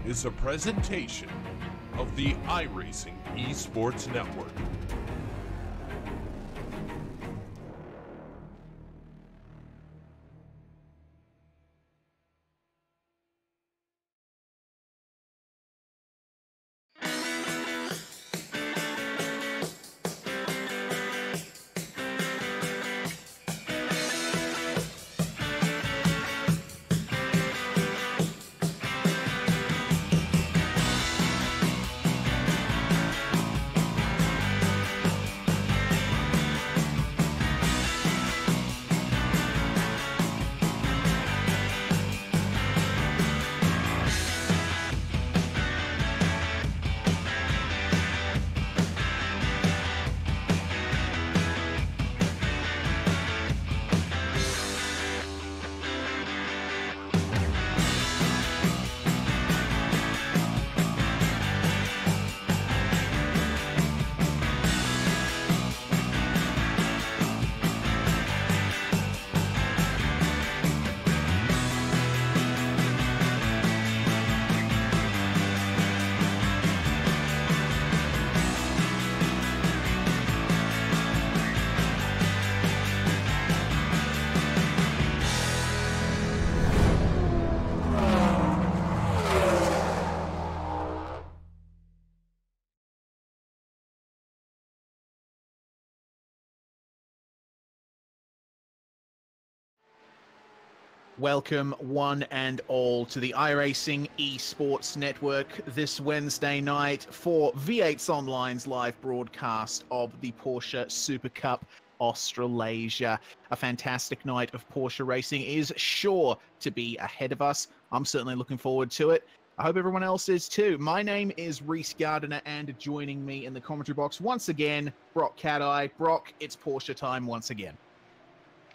is a presentation of the iRacing Esports Network. Welcome one and all to the iRacing Esports Network this Wednesday night for V8's Online's live broadcast of the Porsche Supercup Australasia. A fantastic night of Porsche racing is sure to be ahead of us. I'm certainly looking forward to it. I hope everyone else is too. My name is Reese Gardiner, and joining me in the commentary box once again, Brock Cat-Eye. Brock, it's Porsche time once again.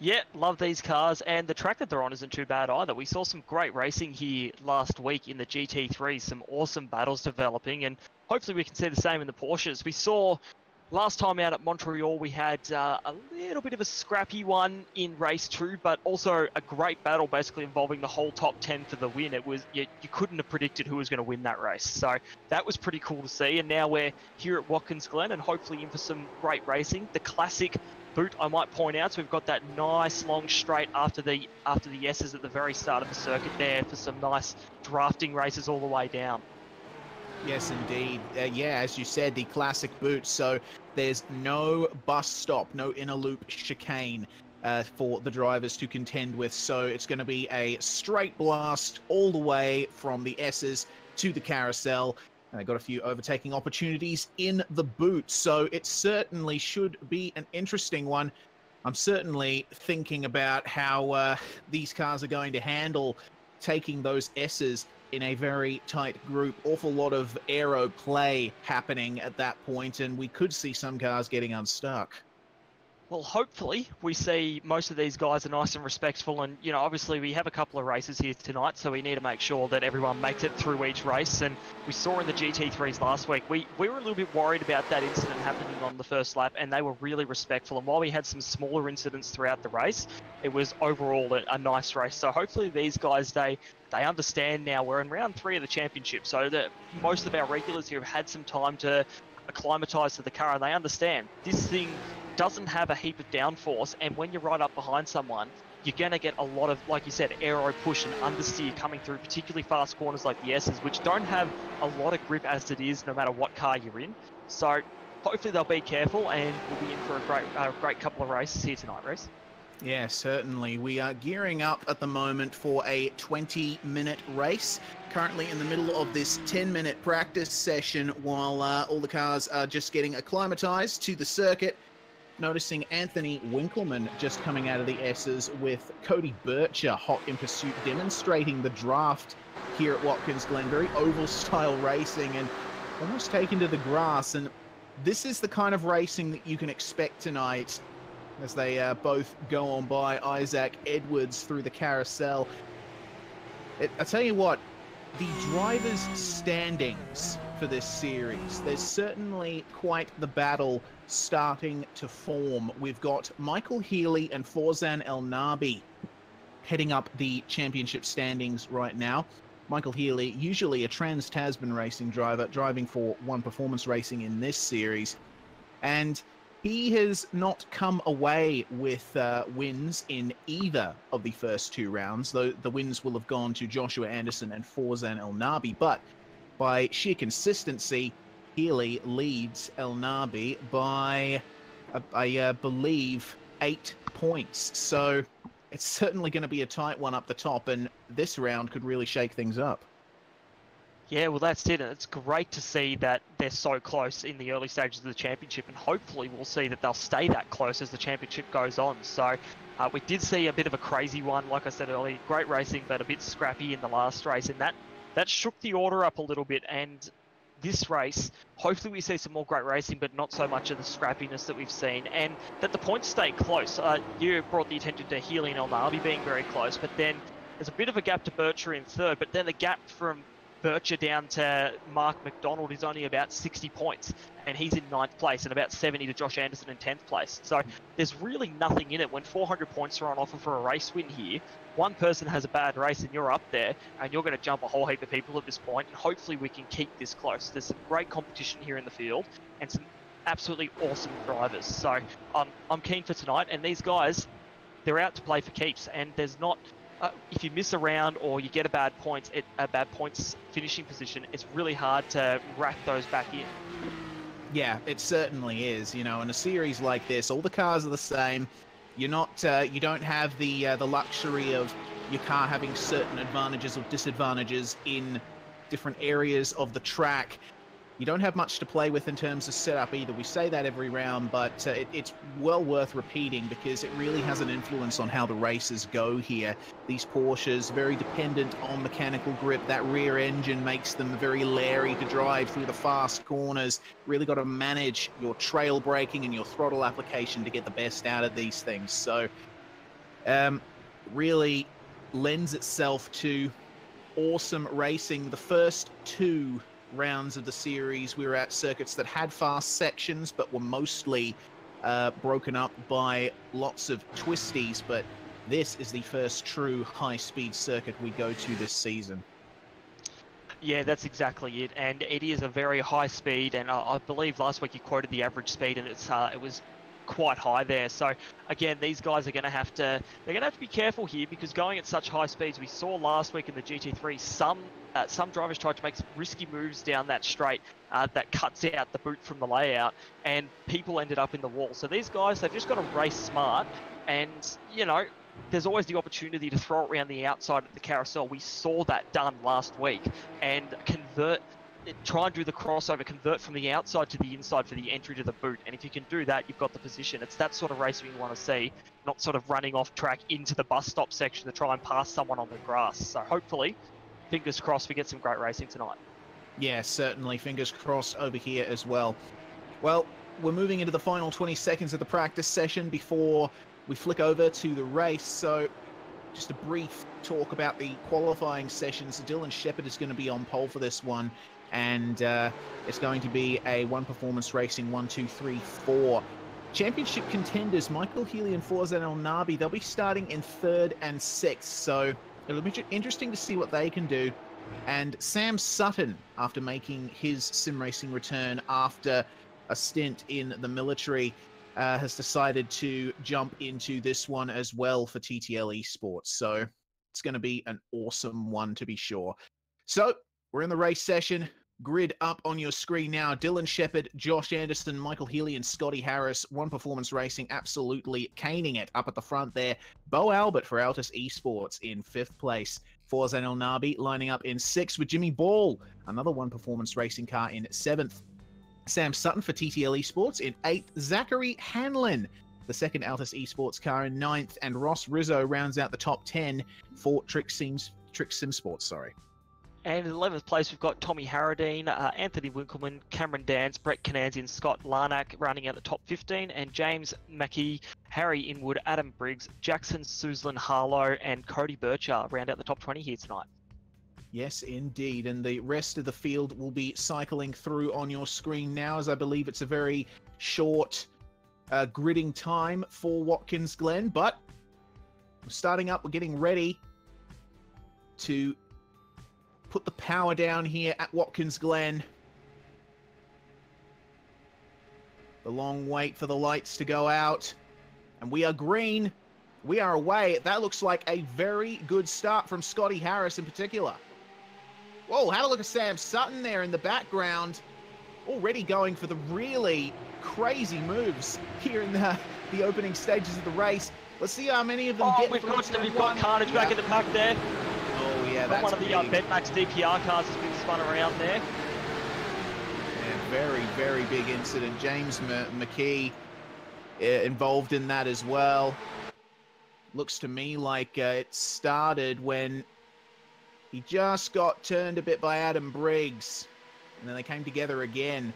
Yeah, love these cars, and the track that they're on isn't too bad either. We saw some great racing here last week in the GT3, some awesome battles developing, and hopefully we can see the same in the Porsches. We saw last time out at Montreal, we had a little bit of a scrappy one in race 2, but also a great battle basically involving the whole top 10 for the win. It was you couldn't have predicted who was going to win that race, so that was pretty cool to see. And now we're here at Watkins, Glen, and hopefully in for some great racing. The classic boot, I might point out, so we've got that nice long straight after the S's at the very start of the circuit there for some nice drafting races all the way down. Yes, indeed. Yeah, as you said, the classic boot. So there's no bus stop, no inner loop chicane for the drivers to contend with. So it's going to be a straight blast all the way from the S's to the carousel. And they got a few overtaking opportunities in the boot, so it certainly should be an interesting one. I'm certainly thinking about how these cars are going to handle taking those S's in a very tight group. Awful lot of aero play happening at that point, and we could see some cars getting unstuck. Well, hopefully we see most of these guys are nice and respectful, and obviously we have a couple of races here tonight, so we need to make sure that everyone makes it through each race. And we saw in the GT3s last week, we were a little bit worried about that incident happening on the first lap, and they were really respectful. And while we had some smaller incidents throughout the race, it was overall a nice race. So hopefully these guys, they understand now. We're in round 3 of the championship, so that most of our regulars here have had some time to acclimatise to the car, and they understand this thing doesn't have a heap of downforce, and when you're right up behind someone, you're going to get a lot of, like you said, aero push and understeer coming through, particularly fast corners like the S's, which don't have a lot of grip as it is, no matter what car you're in. So hopefully they'll be careful, and we'll be in for a great couple of races here tonight, Reece. Yeah, certainly. We are gearing up at the moment for a 20-minute race. Currently in the middle of this 10-minute practice session while all the cars are just getting acclimatized to the circuit. Noticing Anthony Winkleman just coming out of the S's with Cody Bircher hot in pursuit, demonstrating the draft here at Watkins Glen. Very oval-style racing and almost taken to the grass. And this is the kind of racing that you can expect tonight as they both go on by Isaac Edwards through the carousel. I tell you what, the drivers' standings for this series, there's certainly quite the battle starting to form. We've got Michael Healy and Forzan El Nabi heading up the championship standings right now. Michael Healy, usually a trans-Tasman racing driver, driving for One Performance Racing in this series. And he has not come away with wins in either of the first 2 rounds, though the wins will have gone to Joshua Anderson and Forzan El Nabi. But by sheer consistency, Healy leads El Nabi by, I believe, 8 points. So it's certainly going to be a tight one up the top, and this round could really shake things up. Yeah, well, that's it. And it's great to see that they're so close in the early stages of the championship, and hopefully we'll see that they'll stay that close as the championship goes on. So we did see a bit of a crazy one, like I said earlier. Great racing, but a bit scrappy in the last race, and that shook the order up a little bit. And this race, hopefully we see some more great racing, but not so much of the scrappiness that we've seen, and that the points stay close. You brought the attention to Healy and El Nabi being very close, but then there's a bit of a gap to Bircher in third, but then the gap from Bircher down to Mark McDonald is only about 60 points, and he's in 9th place, and about 70 to Josh Anderson in 10th place. So there's really nothing in it when 400 points are on offer for a race win here. One person has a bad race and you're up there, and you're going to jump a whole heap of people at this point, and hopefully we can keep this close. There's some great competition here in the field and some absolutely awesome drivers. So I'm keen for tonight, and these guys, they're out to play for keeps, and there's not... if you miss a round or you get a bad points finishing position, it's really hard to rack those back in. Yeah, it certainly is. You know, in a series like this, all the cars are the same. You're not, you don't have the luxury of your car having certain advantages or disadvantages in different areas of the track. You don't have much to play with in terms of setup either. We say that every round, but it's well worth repeating because it really has an influence on how the races go here. These Porsches, very dependent on mechanical grip. That rear engine makes them very leery to drive through the fast corners. Really got to manage your trail braking and your throttle application to get the best out of these things. So really lends itself to awesome racing. The first 2 rounds of the series, we were at circuits that had fast sections but were mostly broken up by lots of twisties, but this is the first true high-speed circuit we go to this season. Yeah, that's exactly it, and it is a very high speed, and I believe last week you quoted the average speed, and it was quite high there. So again, these guys are going to have to be careful here, because going at such high speeds, we saw last week in the GT3 some drivers tried to make some risky moves down that straight that cuts out the boot from the layout, and people ended up in the wall. So these guys, they've just got to race smart, and you know, there's always the opportunity to throw it around the outside of the carousel. We saw that done last week, and try and do the crossover, convert from the outside to the inside for the entry to the boot. And if you can do that, you've got the position. It's that sort of racing you want to see, not sort of running off track into the bus stop section to try and pass someone on the grass. So hopefully, fingers crossed, we get some great racing tonight. Yeah, certainly. Fingers crossed over here as well. Well, we're moving into the final 20 seconds of the practice session before we flick over to the race. So just a brief talk about the qualifying sessions. Dylan Shepherd is going to be on pole for this one, and it's going to be a One Performance Racing 1, 2, 3, 4. Championship contenders, Michael Healy and Forzan El Nabi, they'll be starting in 3rd and 6th, so it'll be interesting to see what they can do. And Sam Sutton, after making his sim racing return after a stint in the military, has decided to jump into this one as well for TTL Esports. So it's going to be an awesome one to be sure. So we're in the race session. Grid up on your screen now. Dylan Shepherd, Josh Anderson, Michael Healy, and Scotty Harris. One Performance Racing absolutely caning it up at the front there. Bo Albert for Altus Esports in 5th place. Forzan El Nabi lining up in 6th with Jimmy Ball, another One Performance Racing car, in 7th. Sam Sutton for TTL Esports in 8th. Zachary Hanlon, the second Altus Esports car, in 9th. And Ross Rizzo rounds out the top 10 for Trick Sim Sports. And in 11th place, we've got Tommy Harradine, Anthony Winkleman, Cameron Dans, Brett Cananzi, Scott Larnack rounding out the top 15, and James Mackey, Harry Inwood, Adam Briggs, Jackson Suzlin Harlow, and Cody Bircher round out the top 20 here tonight. Yes, indeed. And the rest of the field will be cycling through on your screen now, as I believe it's a very short gridding time for Watkins Glen. But we're starting up, we're getting ready to put the power down here at Watkins Glen. The long wait for the lights to go out. And we are green. We are away. That looks like a very good start from Scotty Harris in particular. Whoa, have a look at Sam Sutton there in the background. Already going for the really crazy moves here in the opening stages of the race. Let's see how many of them get we've got Carnage back in the pack there. Oh, yeah, that's one of the Betmax DPR cars has been spun around there. Yeah, very, very big incident. James McKee involved in that as well. Looks to me like it started when he just got turned a bit by Adam Briggs. And then they came together again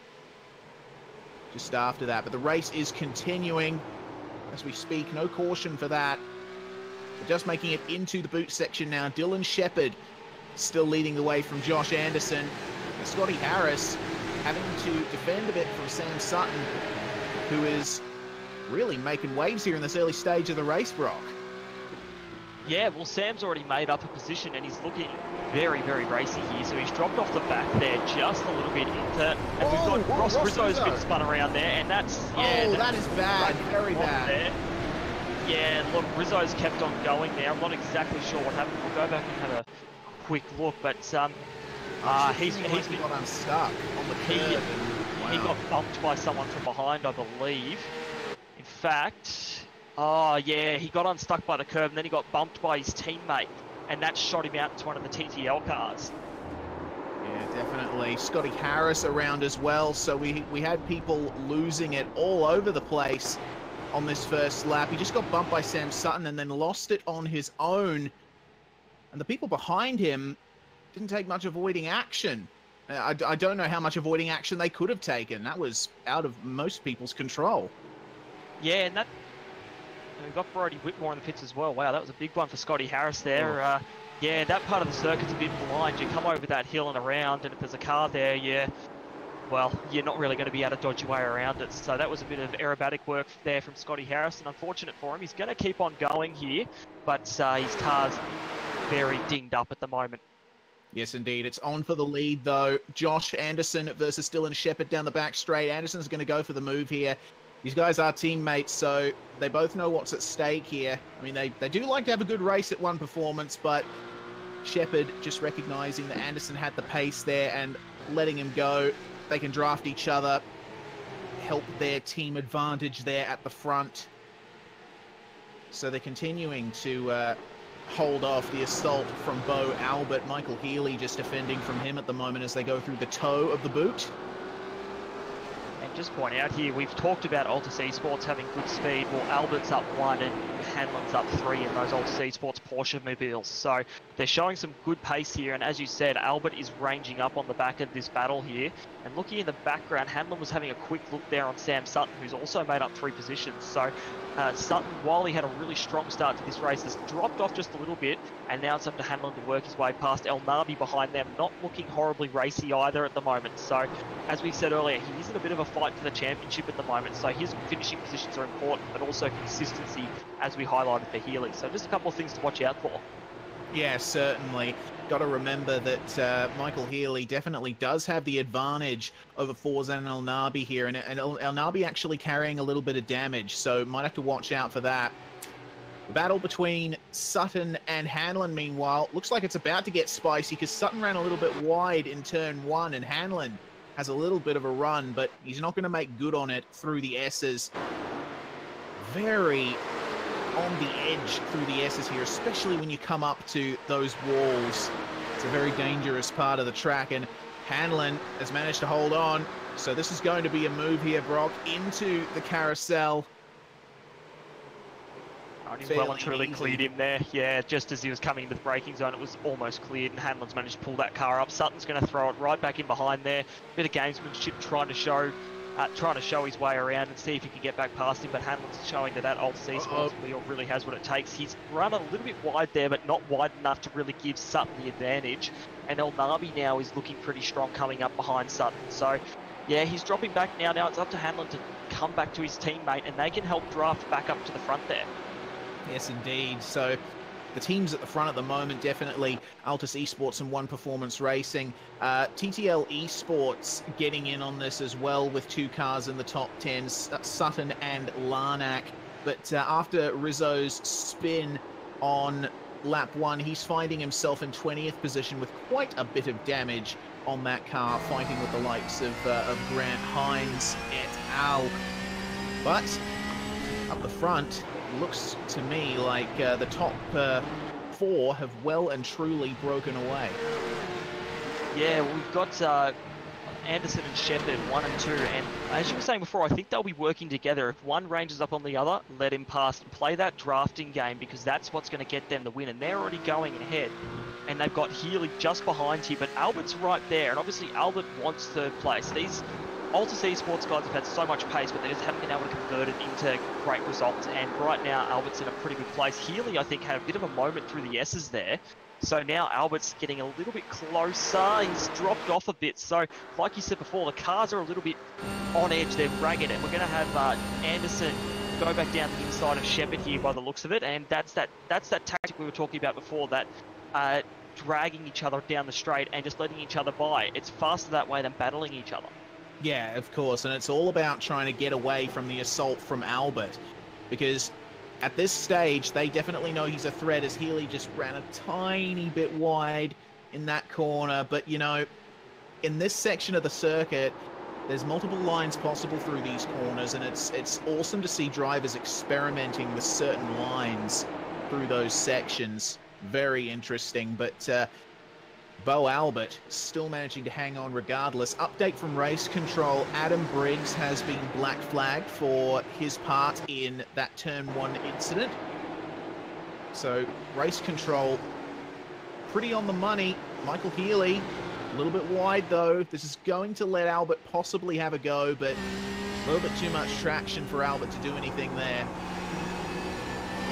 just after that. But the race is continuing as we speak. No caution for that. But just making it into the boot section now. Dylan Shepherd still leading the way from Josh Anderson. And Scotty Harris having to defend a bit from Sam Sutton, who is really making waves here in this early stage of the race, Brock. Yeah, well, Sam's already made up a position and he's looking very, very racy here. So he's dropped off the back there just a little bit into, and we've got Ross Rizzo's been spun around there, and that's, yeah. Oh, that is bad, very bad. There. Yeah, look, Rizzo's kept on going there. I'm not exactly sure what happened. We'll go back and have a quick look, but he's got unstuck on the curb. He got bumped by someone from behind, I believe. In fact, oh yeah, he got unstuck by the curb and then he got bumped by his teammate, and that shot him out into one of the TTL cars. Yeah, definitely. Scotty Harris around as well, so we had people losing it all over the place on this first lap. He just got bumped by Sam Sutton and then lost it on his own. And the people behind him didn't take much avoiding action. I don't know how much avoiding action they could have taken. That was out of most people's control. Yeah, and we've got Brody Whitmore in the pits as well. Wow, that was a big one for Scotty Harris there. Yeah, that part of the circuit's a bit blind. You come over that hill and around, and if there's a car there, well, you're not really going to be able to dodge your way around it. So that was a bit of aerobatic work there from Scotty Harris, and unfortunate for him. He's going to keep on going here, but his car's very dinged up at the moment. Yes, indeed. It's on for the lead, though. Josh Anderson versus Dylan Shepherd down the back straight. Anderson's going to go for the move here. These guys are teammates, so they both know what's at stake here. I mean, they do like to have a good race at one performance, but Shepherd just recognizing that Anderson had the pace there and letting him go. They can draft each other, help their team advantage there at the front. So they're continuing to hold off the assault from Bo Albert. Michael Healy just defending from him at the moment as they go through the toe of the boot. And just point out here, we've talked about Altus Esports having good speed. Well, Albert's up 1 and Hanlon's up 3 in those Altus Esports Porsche mobiles. So they're showing some good pace here. And as you said, Albert is ranging up on the back of this battle here. And looking in the background, Hanlon was having a quick look there on Sam Sutton, who's also made up 3 positions. So Sutton, while he had a really strong start to this race, has dropped off just a little bit. And now it's up to Hanlon to work his way past El Nabi behind them, not looking horribly racy either at the moment. So as we said earlier, he is in a bit of a fight for the championship at the moment. So his finishing positions are important, but also consistency, as we highlighted for Healy. So just a couple of things to watch out for. Yeah, certainly. Got to remember that Michael Healy definitely does have the advantage over Forzan and El Nabi here, and El Nabi actually carrying a little bit of damage, so might have to watch out for that. The battle between Sutton and Hanlon, meanwhile, looks like it's about to get spicy because Sutton ran a little bit wide in turn 1, and Hanlon has a little bit of a run, but he's not going to make good on it through the S's. Very on the edge through the S's here, especially when you come up to those walls. It's a very dangerous part of the track, and Hanlon has managed to hold on. So this is going to be a move here, Brock, into the carousel. He's well and truly cleared him there. Yeah, just as he was coming into the braking zone, it was almost cleared, and Hanlon's managed to pull that car up. Sutton's going to throw it right back in behind there. Bit of gamesmanship, trying to show his way around and see if he can get back past him, but Hanlon's showing that Altus Esports wheel really has what it takes. He's run a little bit wide there, but not wide enough to really give Sutton the advantage. And El Nabi now is looking pretty strong coming up behind Sutton. So, yeah, he's dropping back now. Now it's up to Hanlon to come back to his teammate, and they can help draft back up to the front there. Yes, indeed. So the teams at the front at the moment, definitely Altus Esports and One Performance Racing. TTL Esports getting in on this as well with 2 cars in the top 10, Sutton and Larnack. But after Rizzo's spin on lap 1, he's finding himself in 20th position with quite a bit of damage on that car, fighting with the likes of Grant Hines et al. But up the front, looks to me like the top 4 have well and truly broken away. Yeah, we've got Anderson and Shepherd 1 and 2, and as you were saying before, I think they'll be working together. If one ranges up on the other, let him pass and play that drafting game, because that's what's going to get them the win, and they're already going ahead. And they've got Healy just behind here, but Albert's right there, and obviously Albert wants third place. These Altus Esports guys have had so much pace, but they just haven't been able to convert it into great results, and right now Albert's in a pretty good place. Healy, I think, had a bit of a moment through the S's there. So now Albert's getting a little bit closer. He's dropped off a bit. So, like you said before, the cars are a little bit on edge. They're ragged. And we're going to have Anderson go back down the inside of Shepherd here by the looks of it. And that's that tactic we were talking about before, that dragging each other down the straight and just letting each other by. It's faster that way than battling each other. Yeah, of course. And it's all about trying to get away from the assault from Albert. Because at this stage, they definitely know he's a threat, as Healy just ran a tiny bit wide in that corner. But, you know, in this section of the circuit, there's multiple lines possible through these corners, and it's awesome to see drivers experimenting with certain lines through those sections. Very interesting, but Bo Albert still managing to hang on regardless. Update from race control, Adam Briggs has been black flagged for his part in that turn 1 incident. So race control pretty on the money. Michael Healy a little bit wide though. This is going to let Albert possibly have a go, but a little bit too much traction for Albert to do anything there.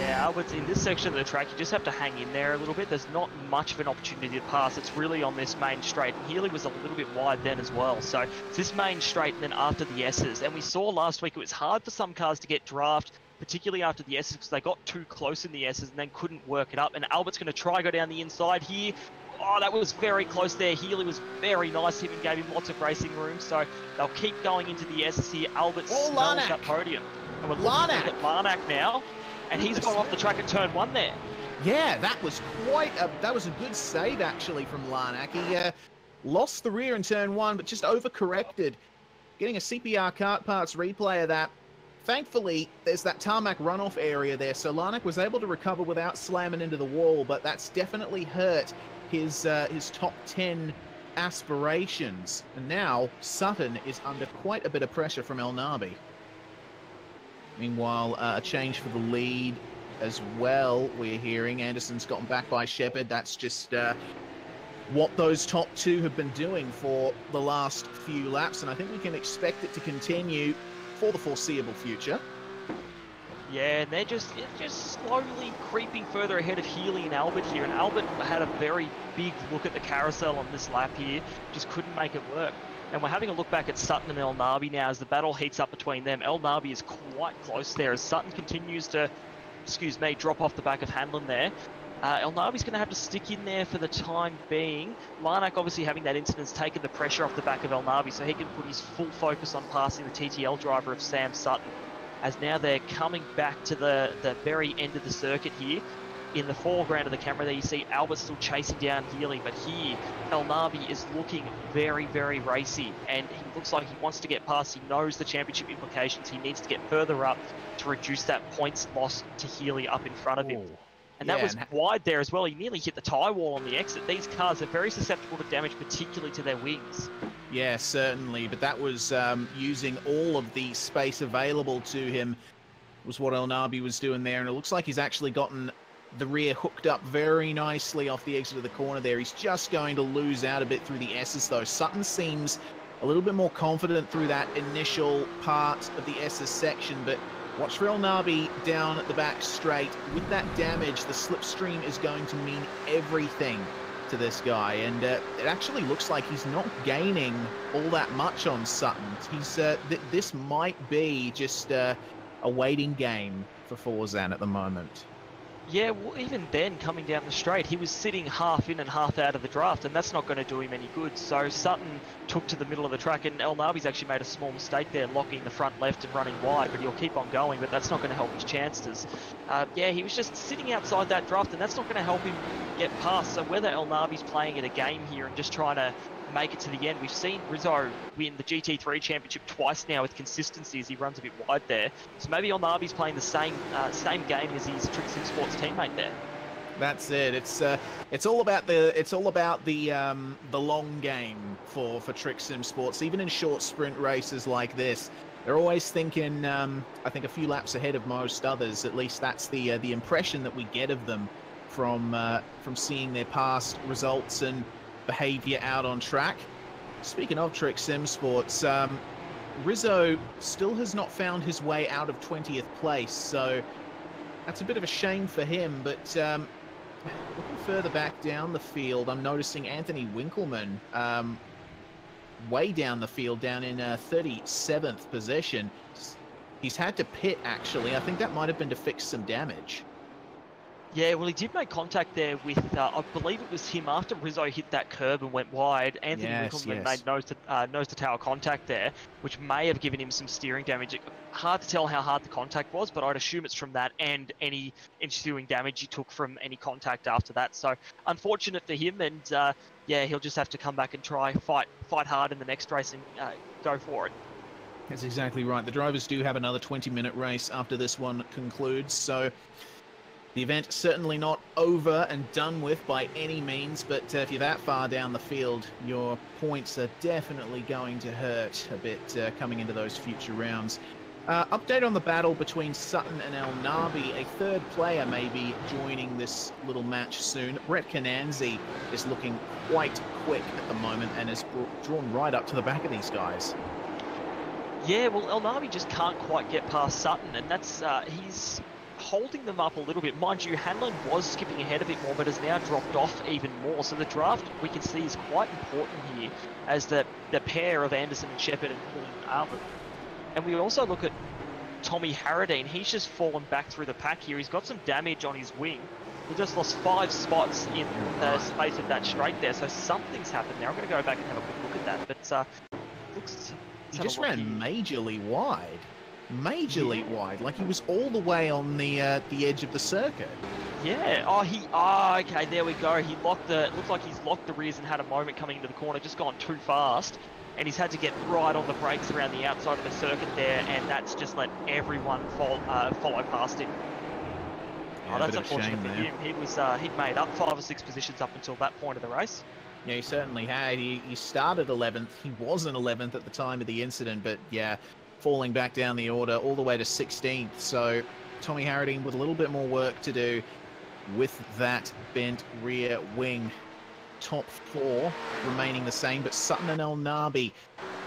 Yeah, Albert's in this section of the track, you just have to hang in there a little bit. There's not much of an opportunity to pass. It's really on this main straight. And Healy was a little bit wide then as well. So it's this main straight and then after the S's. And we saw last week it was hard for some cars to get draft, particularly after the S's, because they got too close in the S's and then couldn't work it up. And Albert's going to try go down the inside here. Oh, that was very close there. Healy was very nice. Him and gave him lots of racing room. So they'll keep going into the S's here. Albert smells that podium. And we're looking at Larnack now. And he's gone off the track at turn 1 there. Yeah, that was a good save actually from Larnack. He lost the rear in turn 1, but just overcorrected. Getting a CPR kart parts replay of that. Thankfully, there's that tarmac runoff area there, so Larnack was able to recover without slamming into the wall, but that's definitely hurt his top 10 aspirations. And now Sutton is under quite a bit of pressure from El Nabi. Meanwhile, a change for the lead as well, we're hearing. Anderson's gotten back by Shepherd. That's just what those top 2 have been doing for the last few laps, and I think we can expect it to continue for the foreseeable future. Yeah, and they're just slowly creeping further ahead of Healy and Albert here, and Albert had a very big look at the carousel on this lap here, just couldn't make it work. And we're having a look back at Sutton and El Nabi now as the battle heats up between them. El Nabi is quite close there as Sutton continues to, drop off the back of Hanlon there. El Nabi's going to have to stick in there for the time being. Larnack obviously having that incident has taken the pressure off the back of El Nabi, so he can put his full focus on passing the TTL driver of Sam Sutton. As now they're coming back to the very end of the circuit here. In the foreground of the camera there, you see Albert still chasing down Healy, but here, El Nabi is looking very, very racy, and he looks like he wants to get past. He knows the championship implications. He needs to get further up to reduce that points loss to Healy up in front of him. And that was wide there as well. He nearly hit the tyre wall on the exit. These cars are very susceptible to damage, particularly to their wings. Yeah, certainly, but that was using all of the space available to him was what El Nabi was doing there, and it looks like he's actually gotten the rear hooked up very nicely off the exit of the corner there. He's just going to lose out a bit through the S's though. Sutton seems a little bit more confident through that initial part of the S's section, but watch for El Nabi down at the back straight. With that damage, the slipstream is going to mean everything to this guy, and it actually looks like he's not gaining all that much on Sutton. He's this might be just a waiting game for Forzan at the moment. Yeah, well, even then, coming down the straight, he was sitting half in and half out of the draft, and that's not going to do him any good. So Sutton took to the middle of the track, and El Nabi's actually made a small mistake there, locking the front left and running wide, but he'll keep on going, but that's not going to help his chances. Yeah, he was just sitting outside that draft, and that's not going to help him get past. So whether El Nabi's playing at a game here and just trying to make it to the end. We've seen Rizzo win the GT3 championship twice now with consistency as he runs a bit wide there. So maybe El Nabi's playing the same game as his Trick Sim Sports teammate there. That's it. It's all about the long game for Trick Sim Sports. Even in short sprint races like this, they're always thinking, I think, a few laps ahead of most others. At least that's the impression that we get of them from seeing their past results and behavior out on track. Speaking of Trick Sim Sports, Rizzo still has not found his way out of 20th place, so that's a bit of a shame for him. But looking further back down the field, I'm noticing Anthony Winkleman way down the field, down in 37th position. He's had to pit, actually. I think that might have been to fix some damage. Yeah, well, he did make contact there with, I believe it was him after Rizzo hit that curb and went wide. Anthony Winkleman made nose to tail contact there, which may have given him some steering damage. Hard to tell how hard the contact was, but I'd assume it's from that and any ensuing damage he took from any contact after that. So unfortunate for him, and yeah, he'll just have to come back and try fight hard in the next race and go for it. That's exactly right. The drivers do have another 20-minute race after this one concludes, so the event certainly not over and done with by any means, but if you're that far down the field, your points are definitely going to hurt a bit coming into those future rounds. Update on the battle between Sutton and El Nabi. A third player may be joining this little match soon. Brett Cananzi is looking quite quick at the moment and is drawn right up to the back of these guys. Yeah, well, El Nabi just can't quite get past Sutton, and that's he's holding them up a little bit. Mind you, Hanlon was skipping ahead a bit more, but has now dropped off even more. So the draft, we can see, is quite important here as the pair of Anderson and Shepherd and Albert. And we also look at Tommy Harradine. He's just fallen back through the pack here. He's got some damage on his wing. He just lost 5 spots in the space of that straight there. So something's happened there. I'm going to go back and have a quick look at that. But looks... He just ran majorly wide. Majorly wide, like he was all the way on the edge of the circuit. Yeah. Okay, there we go. He locked the. It looks like he's locked the rears and had a moment coming into the corner, just gone too fast, and he's had to get right on the brakes around the outside of the circuit there, and that's just let everyone follow past him. Yeah, that's unfortunate for him. He was he'd made up 5 or 6 positions up until that point of the race. Yeah, he certainly had. He started 11th. He wasn't 11th at the time of the incident, but yeah, falling back down the order all the way to 16th. So Tommy Harradine with a little bit more work to do with that bent rear wing. Top 4 remaining the same, but Sutton and El Nabi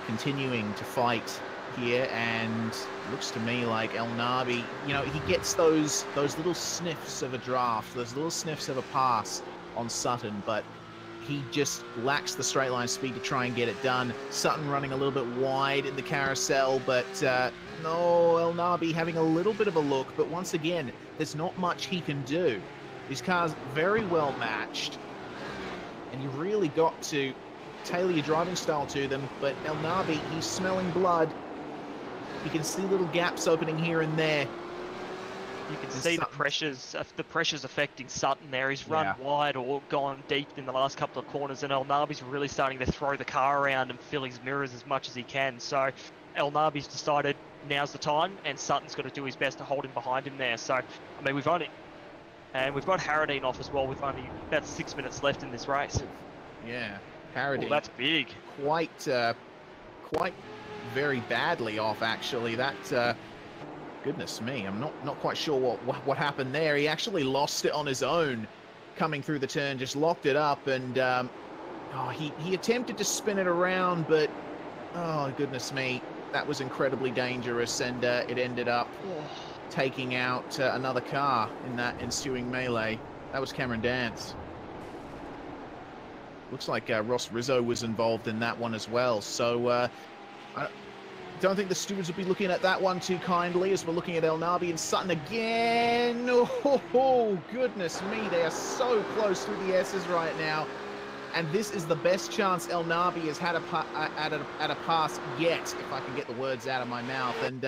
continuing to fight here, and looks to me like El Nabi, you know, he gets those little sniffs of a draft, those little sniffs of a pass on Sutton, but he just lacks the straight line speed to try and get it done. Sutton running a little bit wide in the carousel, but no, El Nabi having a little bit of a look, but once again, there's not much he can do. These cars very well matched, and you really got to tailor your driving style to them, but El Nabi, he's smelling blood. You can see little gaps opening here and there. You can see the pressures affecting Sutton there. He's run wide or gone deep in the last couple of corners, and El Nabi's really starting to throw the car around and fill his mirrors as much as he can. So El Nabi's decided now's the time, and Sutton's got to do his best to hold him behind him there. So, I mean, we've got Harradine off as well with only about 6 minutes left in this race. Yeah, Harradine. That's big. Quite very badly off, actually. That... goodness me, I'm not quite sure what happened there. He actually lost it on his own coming through the turn, just locked it up, and he attempted to spin it around, but oh goodness me, that was incredibly dangerous, and it ended up taking out another car in that ensuing melee. That was Cameron Dance. Looks like Ross Rizzo was involved in that one as well, so don't think the stewards will be looking at that one too kindly as we're looking at El Nabi and Sutton again. Oh, goodness me. They are so close through the S's right now. And this is the best chance El Nabi has had at a pass yet, if I can get the words out of my mouth. And,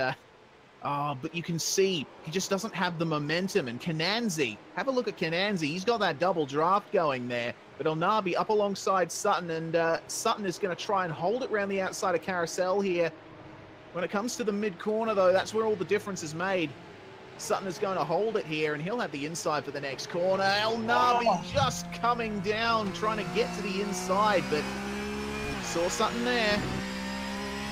but you can see he just doesn't have the momentum. And Kananzi, have a look at Kananzi. He's got that double draft going there. But El Nabi up alongside Sutton, and Sutton is going to try and hold it around the outside of Carousel here. When it comes to the mid-corner, though, that's where all the difference is made. Sutton is going to hold it here, and he'll have the inside for the next corner. El Nabi just coming down, trying to get to the inside, but saw Sutton there.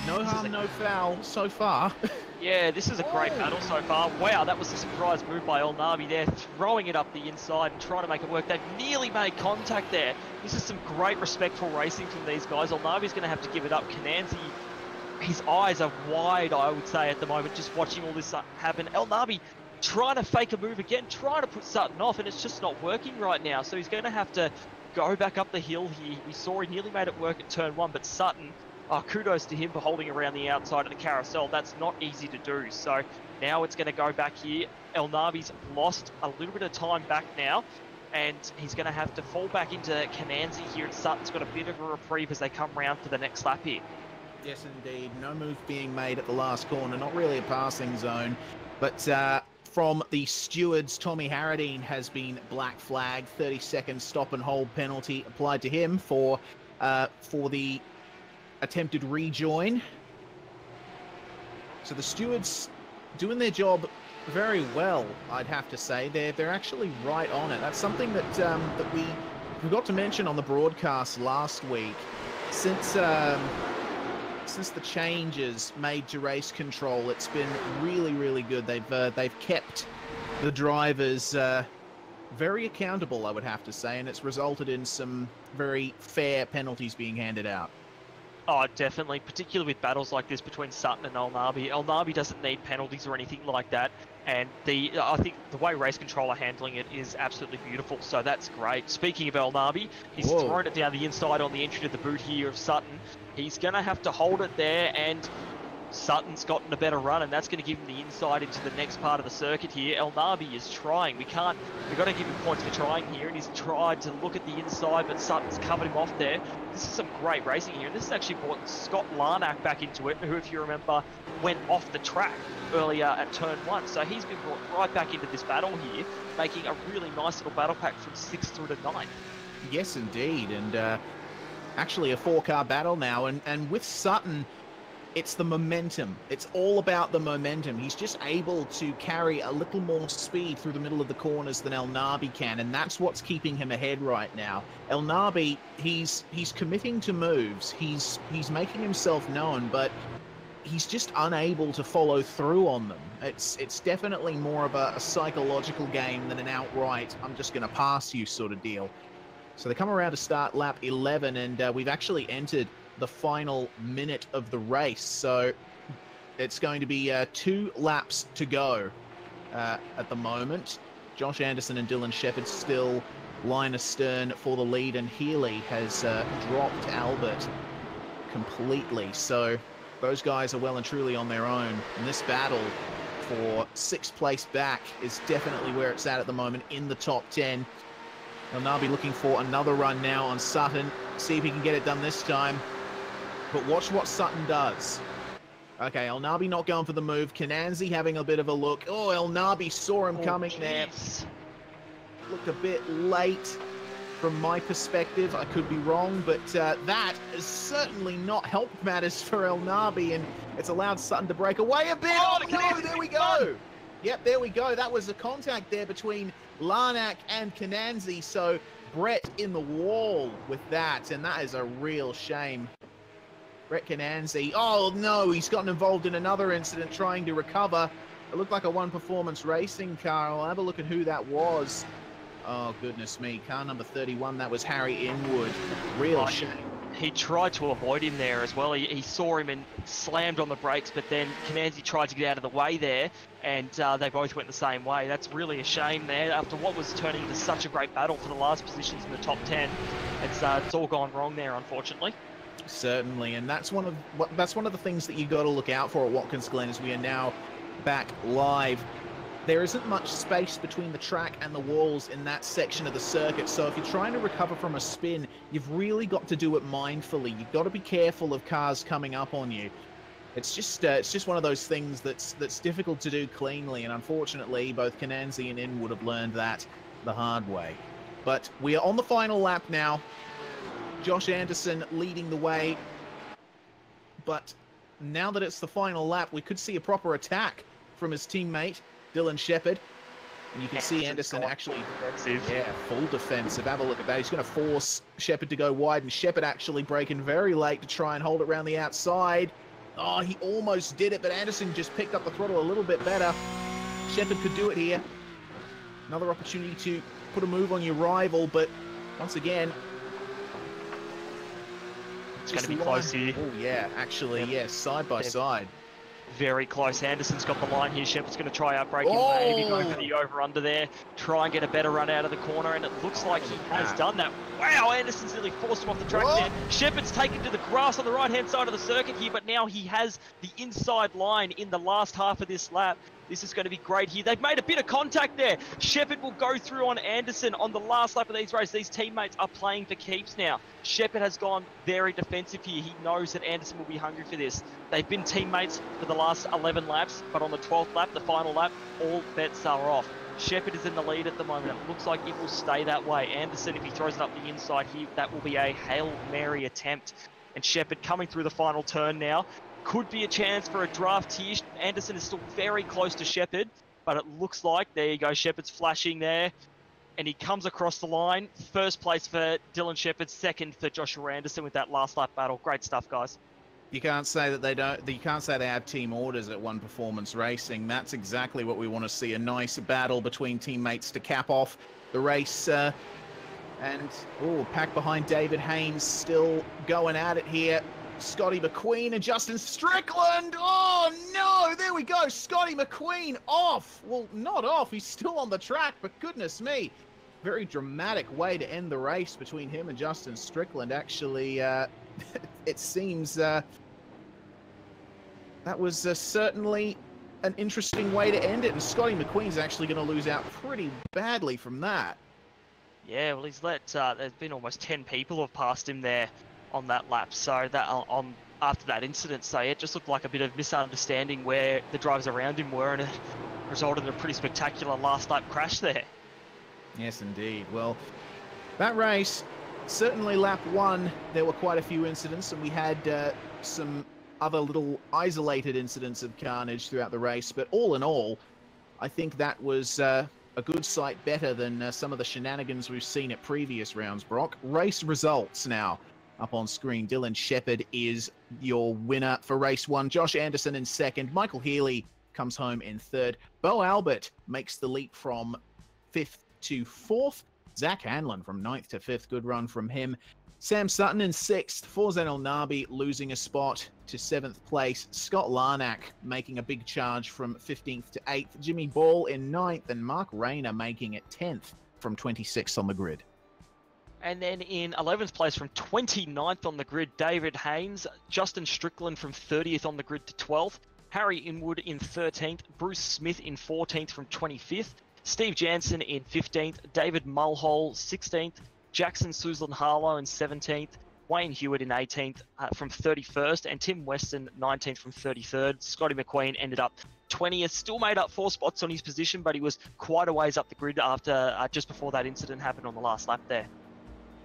No harm, no foul so far. Yeah, this is a great battle so far. Wow, that was a surprise move by El Nabi there, throwing it up the inside and trying to make it work. They've nearly made contact there. This is some great respectful racing from these guys. El Nabi's going to have to give it up. Kananzi, his eyes are wide, I would say, at the moment, just watching all this happen. El Nabi trying to fake a move again, trying to put Sutton off, and it's just not working right now. So he's going to have to go back up the hill here. We saw he nearly made it work at turn 1, but Sutton, kudos to him for holding around the outside of the carousel. That's not easy to do. So now it's going to go back here. El Nabi's lost a little bit of time back now, and he's going to have to fall back into Kananzi here, and Sutton's got a bit of a reprieve as they come round for the next lap here. Yes, indeed. No move being made at the last corner. Not really a passing zone. But from the stewards, Tommy Harradine has been black flagged. 30-second stop and hold penalty applied to him for the attempted rejoin. So the stewards doing their job very well, I'd have to say. They're actually right on it. That's something that that we forgot to mention on the broadcast last week. Since the changes made to race control, it's been really, really good. They've kept the drivers very accountable, I would have to say, and it's resulted in some very fair penalties being handed out. Oh, definitely, particularly with battles like this between Sutton and El Nabi. El Nabi doesn't need penalties or anything like that, and I think the way race control are handling it is absolutely beautiful, so that's great. Speaking of El Nabi, he's thrown it down the inside on the entry to the boot here of Sutton. He's going to have to hold it there, and Sutton's gotten a better run, and that's going to give him the inside into the next part of the circuit here. El Nabi is trying. We've got to give him points for trying here, and he's tried to look at the inside, but Sutton's covered him off there. This is some great racing here, and this has actually brought Scott Larnack back into it, who, if you remember, went off the track earlier at turn 1. So he's been brought right back into this battle here, making a really nice little battle pack from 6th through to 9th. Yes, indeed, and actually a 4-car battle now, and with Sutton, it's the momentum. It's all about the momentum. He's just able to carry a little more speed through the middle of the corners than El Nabi can, and that's what's keeping him ahead right now. El Nabi, he's committing to moves. He's making himself known, but he's just unable to follow through on them. It's definitely more of a psychological game than an outright, I'm just going to pass you sort of deal. So they come around to start lap 11, and we've actually entered the final minute of the race. So it's going to be 2 laps to go at the moment. Josh Anderson and Dylan Shepherd still line astern for the lead, and Healy has dropped Albert completely. So those guys are well and truly on their own. And this battle for 6th place back is definitely where it's at the moment in the top 10. El Nabi looking for another run now on Sutton. See if he can get it done this time. But watch what Sutton does. Okay, El Nabi not going for the move. Kananzi having a bit of a look. Oh, El Nabi saw him coming there. Looked a bit late from my perspective. I could be wrong, but that has certainly not helped matters for El Nabi, and it's allowed Sutton to break away a bit. Oh, no, there we go. Yep, there we go. That was a contact there between Larnack and Kananzi, so Brett in the wall with that, and that is a real shame. Brett Kananzi, oh no, he's gotten involved in another incident trying to recover. It looked like a One Performance Racing car. I'll have a look at who that was. Oh, goodness me. Car number 31, that was Harry Inwood. Real shame. He tried to avoid him there as well. He saw him and slammed on the brakes, but then Kananzi tried to get out of the way there, and they both went the same way. That's really a shame there. After what was turning into such a great battle for the last positions in the top 10, it's all gone wrong there, unfortunately. Certainly, and that's one of the things that you got to look out for at Watkins Glen as we are now back live. There isn't much space between the track and the walls in that section of the circuit, so if you're trying to recover from a spin, you've really got to do it mindfully. You've got to be careful of cars coming up on you. It's just one of those things that's difficult to do cleanly, and unfortunately, both Kananzi and Inwood have learned that the hard way. But we are on the final lap now. Josh Anderson leading the way, but now that it's the final lap, we could see a proper attack from his teammate Dylan Shepherd. And you can see Anderson actually, full defensive. Have a look at that. He's going to force Shepherd to go wide, and Shepherd actually braking very late to try and hold it around the outside. Oh, he almost did it, but Anderson just picked up the throttle a little bit better. Shepherd could do it here. Another opportunity to put a move on your rival, but once again, it's going to be close here. Oh, yeah, actually, yes, side by side. Very close. Anderson's got the line here. Shepherd's going to try outbrake him, maybe go for the over-under there, try and get a better run out of the corner, and it looks like he has done that. Wow, Anderson's nearly forced him off the track there. Shepherd's taken to the grass on the right-hand side of the circuit here, but now he has the inside line in the last half of this lap. This is going to be great here. They've made a bit of contact there. Shepherd will go through on Anderson on the last lap of these races. These teammates are playing for keeps now. Shepherd has gone very defensive here. He knows that Anderson will be hungry for this. They've been teammates for the last 11 laps, but on the 12th lap, the final lap, all bets are off. Shepherd is in the lead at the moment. It looks like it will stay that way. Anderson, if he throws it up the inside here, that will be a Hail Mary attempt. And Shepherd coming through the final turn now. Could be a chance for a draft here. Anderson is still very close to Shepherd, but it looks like, there you go, Shepherd's flashing there, and he comes across the line. First place for Dylan Shepherd, second for Joshua Anderson with that last lap battle. Great stuff, guys. You can't say that they don't. You can't say they have team orders at One Performance Racing. That's exactly what we want to see. A nice battle between teammates to cap off the race. And pack behind David Haynes still going at it here. Scotty McQueen and Justin Strickland. Oh, no. There we go. Scotty McQueen off. Well, not off. He's still on the track, but goodness me. Very dramatic way to end the race between him and Justin Strickland. Actually, it seems that was certainly an interesting way to end it. And Scotty McQueen's actually going to lose out pretty badly from that. Yeah, well, he's let, there's been almost 10 people have passed him there on that lap, so that after that incident, so it just looked like a bit of misunderstanding where the drivers around him were, and it resulted in a pretty spectacular last lap crash there. Yes, indeed. Well, that race, certainly lap one, there were quite a few incidents, and we had some other little isolated incidents of carnage throughout the race, but all in all, I think that was a good sight better than some of the shenanigans we've seen at previous rounds, Brock. Race results now up on screen. Dylan Shepherd is your winner for race one. Josh Anderson in second. Michael Healy comes home in third. Bo Albert makes the leap from fifth to fourth. Zach Hanlon from ninth to fifth. Good run from him. Sam Sutton in sixth. Forzen El Nabi losing a spot to seventh place. Scott Larnack making a big charge from 15th to 8th. Jimmy Ball in ninth, and Mark Rayner making it 10th from 26th on the grid. And then in 11th place from 29th on the grid, David Haynes. Justin Strickland from 30th on the grid to 12th. Harry Inwood in 13th. Bruce Smith in 14th from 25th. Steve Jansen in 15th. David Mulhall 16th. Jackson Suzlin Harlow in 17th. Wayne Hewitt in 18th from 31st. And Tim Weston 19th from 33rd. Scotty McQueen ended up 20th. Still made up 4 spots on his position, but he was quite a ways up the grid after just before that incident happened on the last lap there.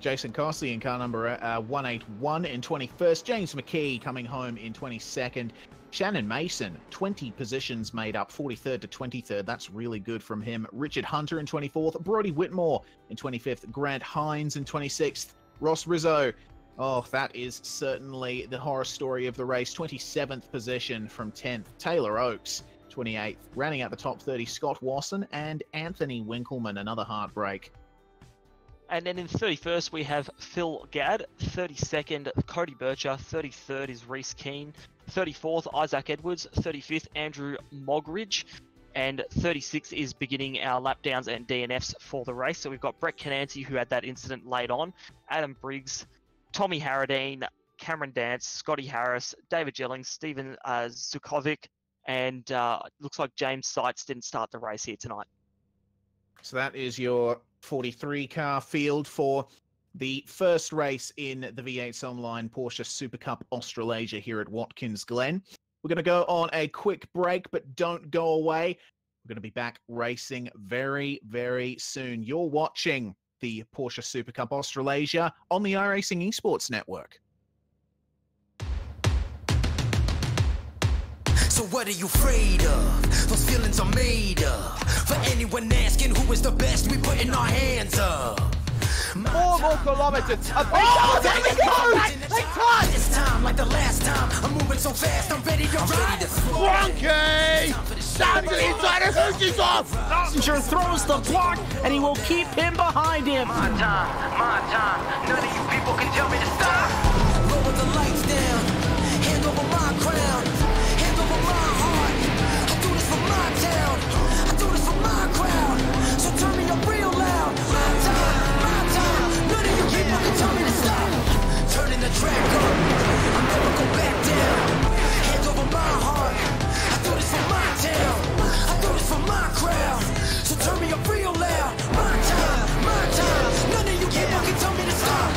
Jason Costley in car number 181 in 21st. James McKee coming home in 22nd. Shannon Mason, 20 positions made up, 43rd to 23rd. That's really good from him. Richard Hunter in 24th. Brody Whitmore in 25th. Grant Hines in 26th. Ross Rizzo. Oh, that is certainly the horror story of the race. 27th position from 10th. Taylor Oakes, 28th. Rounding out the top 30, Scott Wasson and Anthony Winkleman. Another heartbreak. And then in 31st, we have Phil Gadd. 32nd, Cody Bircher. 33rd is Reese Keane. 34th, Isaac Edwards. 35th, Andrew Mogridge. And 36th is beginning our lap downs and DNFs for the race. So we've got Brett Cananti, who had that incident late on. Adam Briggs, Tommy Harradine, Cameron Dance, Scotty Harris, David Jellings, Stephen Zukovic, and looks like James Seitz didn't start the race here tonight. So that is your 43-car field for the first race in the V8's Online Porsche Supercup Australasia here at Watkins Glen. We're going to go on a quick break, but don't go away. We're going to be back racing very, very soon. You're watching the Porsche Supercup Australasia on the iRacing Esports Network. So what are you afraid of? Those feelings are made up. For anyone asking who is the best, we putting our hands up. 4 more kilometers. Oh, there we go! They touch! This time, like the last time, I'm moving so fast, I'm ready to ride. Frankie! Down to the inside of Hoosie's off! Passenger throws the block, and he will keep him behind him. My time. None of you people can tell me to stop. Lower the lights down. Hand over my crown. Hand over my heart. I do this for my town. I do this for my crowd. So turn me up real loud. My time. None of you people can tell me to stop. Turning the track up. I'll never go back down. Hand over my heart. I do this for my town. I do this for my crowd. So turn me up real loud. My time. None of you people can tell me to stop.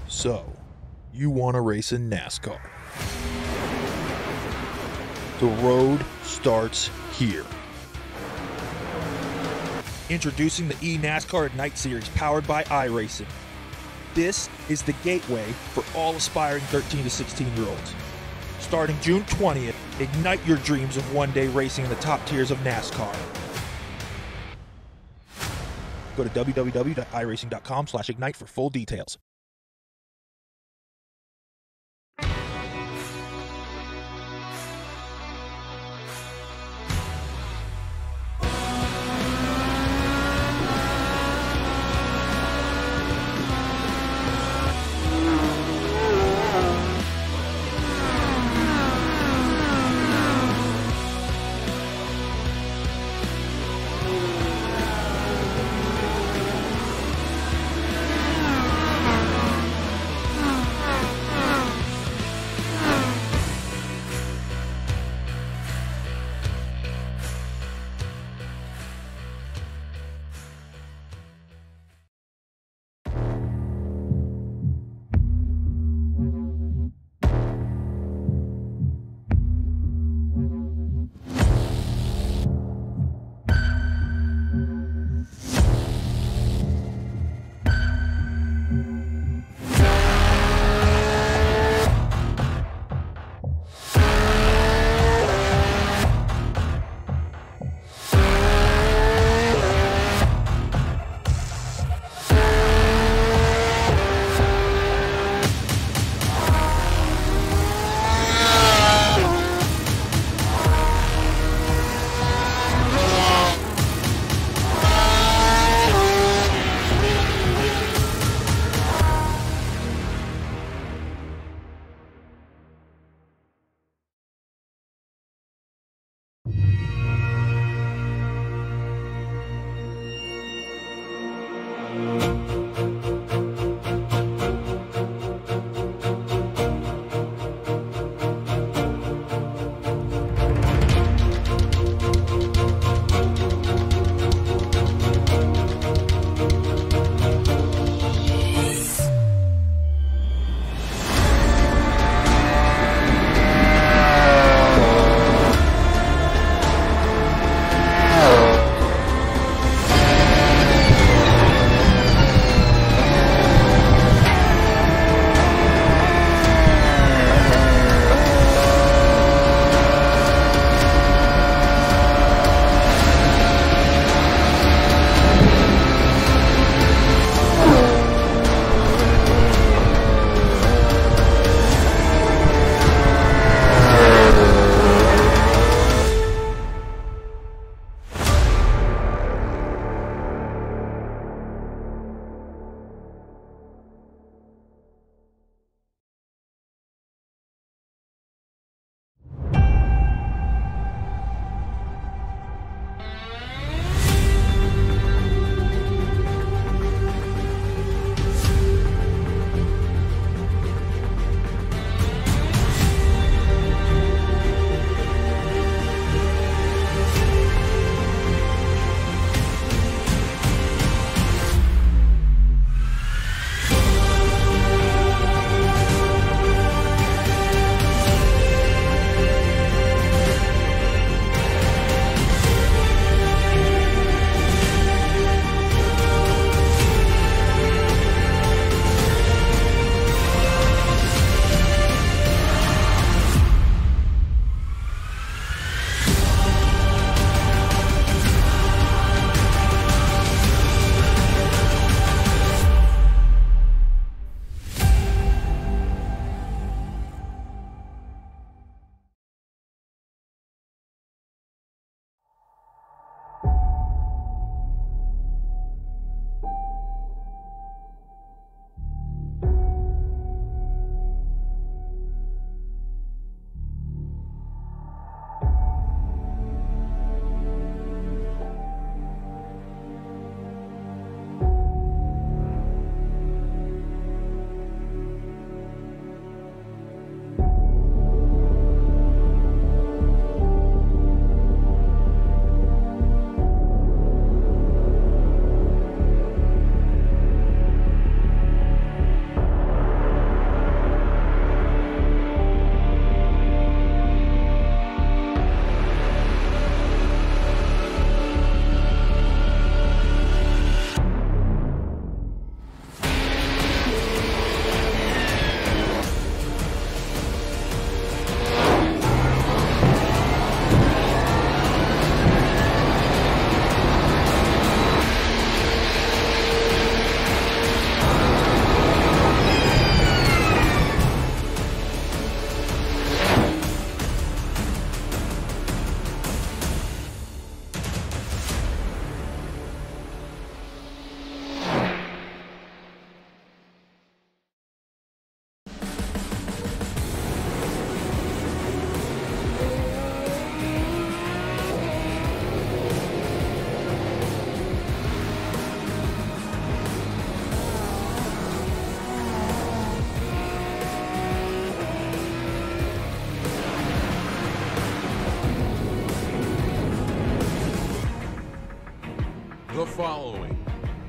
So, you want to race in NASCAR. The road starts here. Introducing the eNASCAR Ignite Series powered by iRacing. This is the gateway for all aspiring 13 to 16-year-olds. Starting June 20th, ignite your dreams of one day racing in the top tiers of NASCAR. Go to www.iracing.com/ignite for full details.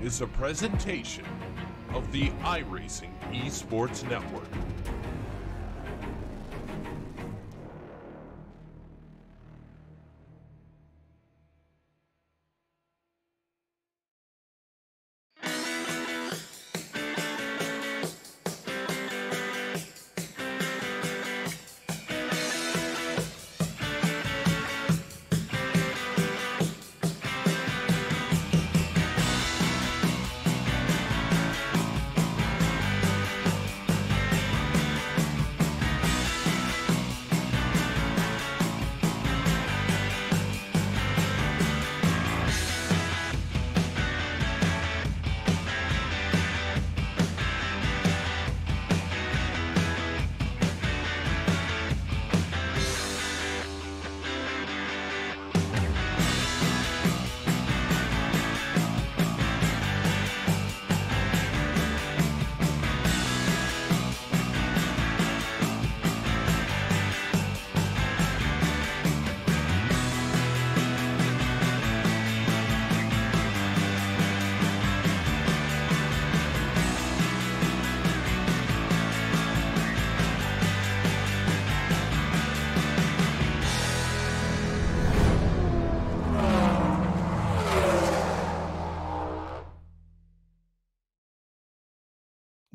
is a presentation of the iRacing Esports Network.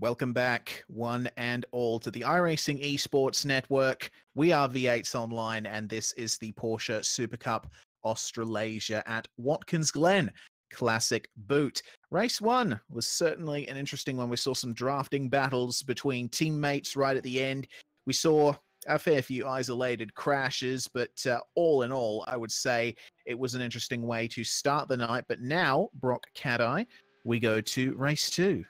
Welcome back, one and all, to the iRacing Esports Network. We are V8s Online, and this is the Porsche Supercup Australasia at Watkins Glen Classic Boot. Race 1 was certainly an interesting one. We saw some drafting battles between teammates right at the end. We saw a fair few isolated crashes, but all in all, I would say it was an interesting way to start the night. But now, Brock Cat-Eye, we go to race 2.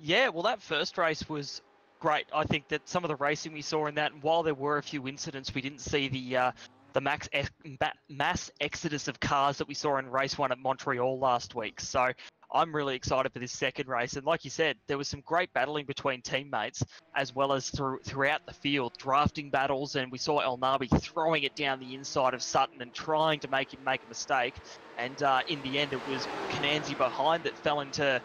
Yeah, well, that first race was great. I think that some of the racing we saw in that, and while there were a few incidents, we didn't see the mass exodus of cars that we saw in race 1 at Montreal last week. So I'm really excited for this second race. And like you said, there was some great battling between teammates, as well as throughout the field, drafting battles. And we saw El Nabi throwing it down the inside of Sutton and trying to make him make a mistake. And in the end, it was Kananzi behind that fell into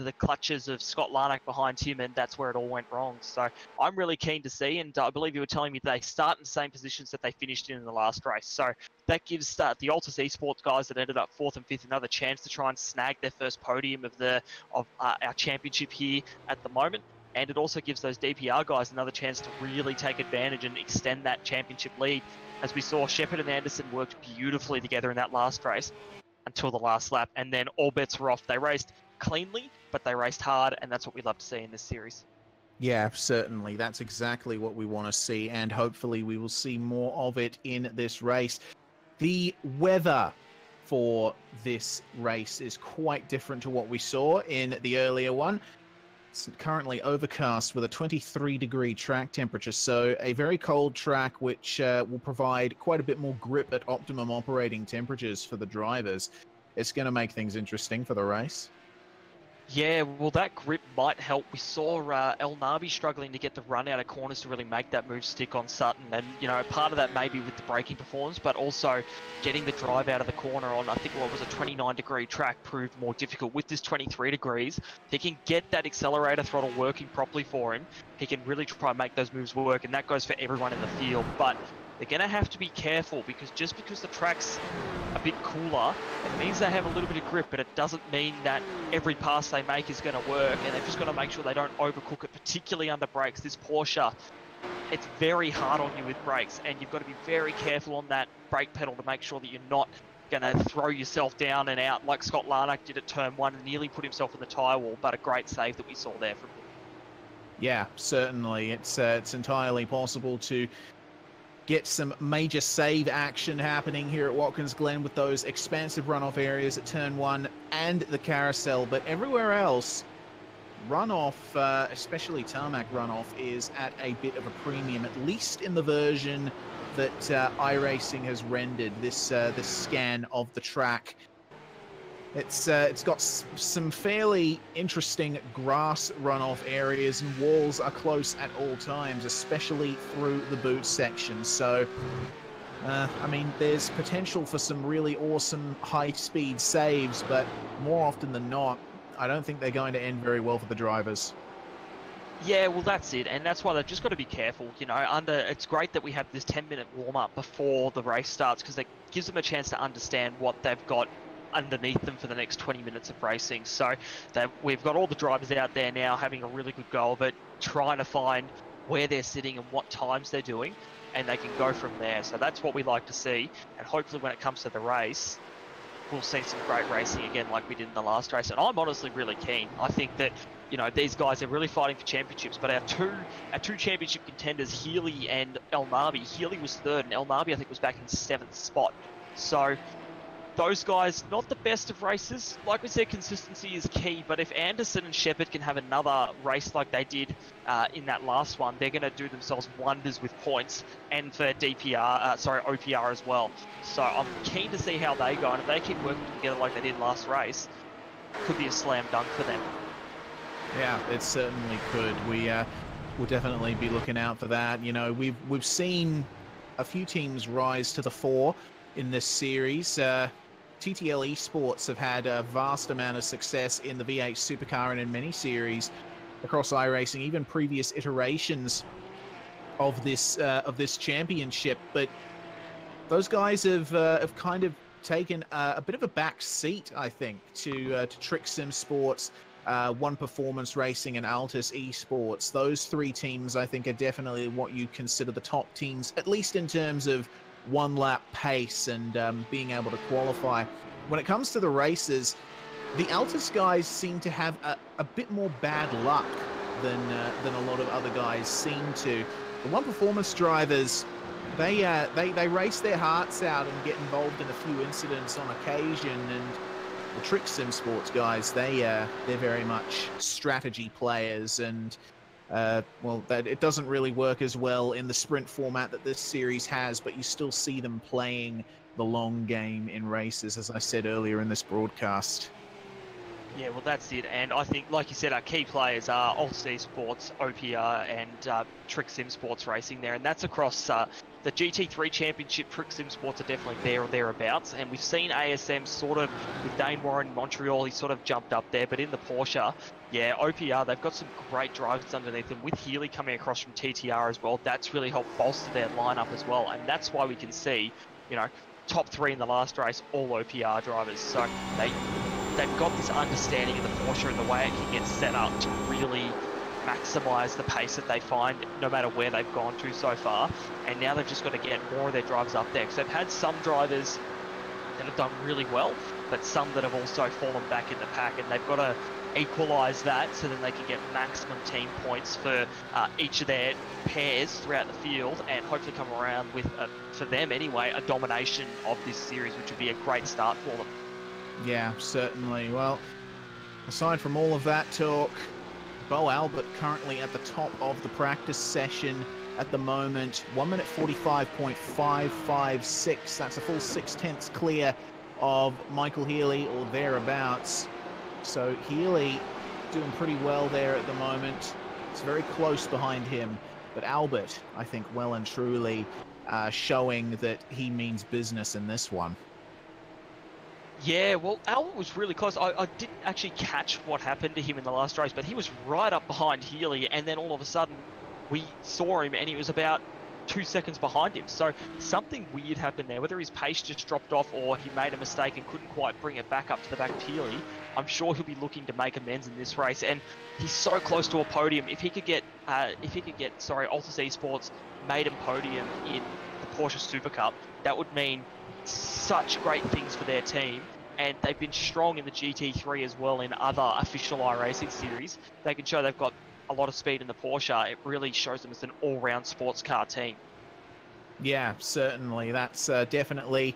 the clutches of Scott Larnack behind him, and that's where it all went wrong. So I'm really keen to see, and I believe you were telling me they start in the same positions that they finished in the last race. So that gives the Altus Esports guys that ended up 4th and 5th another chance to try and snag their first podium of our championship here at the moment. And it also gives those DPR guys another chance to really take advantage and extend that championship lead. As we saw, Shepard and Anderson worked beautifully together in that last race until the last lap, and then all bets were off. They raced cleanly, but they raced hard, and that's what we love to see in this series. Yeah, certainly. That's exactly what we want to see, and hopefully we will see more of it in this race. The weather for this race is quite different to what we saw in the earlier one. It's currently overcast with a 23-degree track temperature, so a very cold track which will provide quite a bit more grip at optimum operating temperatures for the drivers. It's going to make things interesting for the race. Yeah, well, that grip might help. We saw El Nabi struggling to get the run out of corners to really make that move stick on Sutton. And, you know, part of that may be with the braking performance, but also getting the drive out of the corner on, I think, what was a 29-degree track proved more difficult. With this 23 degrees, he can get that accelerator throttle working properly for him. He can really try and make those moves work, and that goes for everyone in the field. But they're going to have to be careful, because just because the track's a bit cooler, it means they have a little bit of grip, but it doesn't mean that every pass they make is going to work, and they've just got to make sure they don't overcook it, particularly under brakes. This Porsche, it's very hard on you with brakes, and you've got to be very careful on that brake pedal to make sure that you're not going to throw yourself down and out like Scott Larnack did at turn 1 and nearly put himself in the tyre wall, but a great save that we saw there from him. Yeah, certainly. It's entirely possible to get some major save action happening here at Watkins Glen with those expansive runoff areas at turn 1 and the carousel, but everywhere else, runoff, especially tarmac runoff, is at a bit of a premium, at least in the version that iRacing has rendered, this scan of the track. It's got some fairly interesting grass runoff areas, and walls are close at all times, especially through the boot section. So I mean, there's potential for some really awesome high-speed saves, but more often than not, I don't think they're going to end very well for the drivers. Yeah, well, that's it, and that's why they've just got to be careful. You know, it's great that we have this 10-minute warm-up before the race starts, because it gives them a chance to understand what they've got underneath them for the next 20 minutes of racing. So we've got all the drivers out there now having a really good go of it, trying to find where they're sitting and what times they're doing, and they can go from there. So that's what we like to see, and hopefully when it comes to the race, we'll see some great racing again like we did in the last race. And I'm honestly really keen. I think that, you know, these guys are really fighting for championships, but our two championship contenders, Healy and El Marby, Healy was third and El Marby I think was back in 7th spot. So those guys, not the best of races. Like we said, consistency is key, but if Anderson and Shepherd can have another race like they did in that last one, they're going to do themselves wonders with points and for OPR as well. So I'm keen to see how they go, and if they keep working together like they did last race, could be a slam dunk for them. Yeah, it certainly could. We'll definitely be looking out for that. You know, we've seen a few teams rise to the fore in this series. TTL Esports have had a vast amount of success in the V8 Supercar and in many series across iRacing, even previous iterations of this championship. But those guys have kind of taken a bit of a back seat, I think, to Trick Sim Sports, One Performance Racing, and Altus Esports. Those three teams, I think, are definitely what you consider the top teams, at least in terms of one-lap pace and being able to qualify. When it comes to the races, the Altus guys seem to have a bit more bad luck than a lot of other guys seem to. The One Performance drivers, they race their hearts out and get involved in a few incidents on occasion, and the Trick Sim Sports guys, they're very much strategy players, and it doesn't really work as well in the sprint format that this series has, but you still see them playing the long game in races, as I said earlier in this broadcast. Yeah, well, that's it. And I think, like you said, our key players are Altus Esports, OPR, and Trick Sim Sports Racing there. And that's across the GT3 Championship. Trick Sim Sports are definitely there or thereabouts. And we've seen ASM sort of, with Dane Warren in Montreal, he sort of jumped up there. But in the Porsche, yeah, OPR, they've got some great drivers underneath them. With Healy coming across from TTR as well, that's really helped bolster their lineup as well. And that's why we can see, you know, top 3 in the last race, all OPR drivers. So they've got this understanding of the Porsche and the way it can get set up to really maximise the pace that they find no matter where they've gone to so far. And now they've just got to get more of their drivers up there, because they've had some drivers that have done really well, but some that have also fallen back in the pack, and they've got to equalise that so then they can get maximum team points for each of their pairs throughout the field, and hopefully come around with, for them anyway, a domination of this series, which would be a great start for them. Yeah, certainly. Well, aside from all of that talk, Bo Albert currently at the top of the practice session at the moment. 1 minute 45.556. That's a full 6/10 clear of Michael Healy or thereabouts. So Healy doing pretty well there at the moment. It's very close behind him. But Albert, I think, well and truly showing that he means business in this one. Yeah, well, Albert was really close. I didn't actually catch what happened to him in the last race, but he was right up behind Healy, and then all of a sudden we saw him and he was about 2 seconds behind him. So something weird happened there, whether his pace just dropped off or he made a mistake and couldn't quite bring it back up to the back of Healy. I'm sure he'll be looking to make amends in this race, and he's so close to a podium. If he could get Altus Esports maiden podium in the Porsche Supercup, that would mean such great things for their team. And they've been strong in the GT3 as well in other official iRacing series. They can show they've got a lot of speed in the Porsche. It really shows them as an all-round sports car team. Yeah, certainly. That's definitely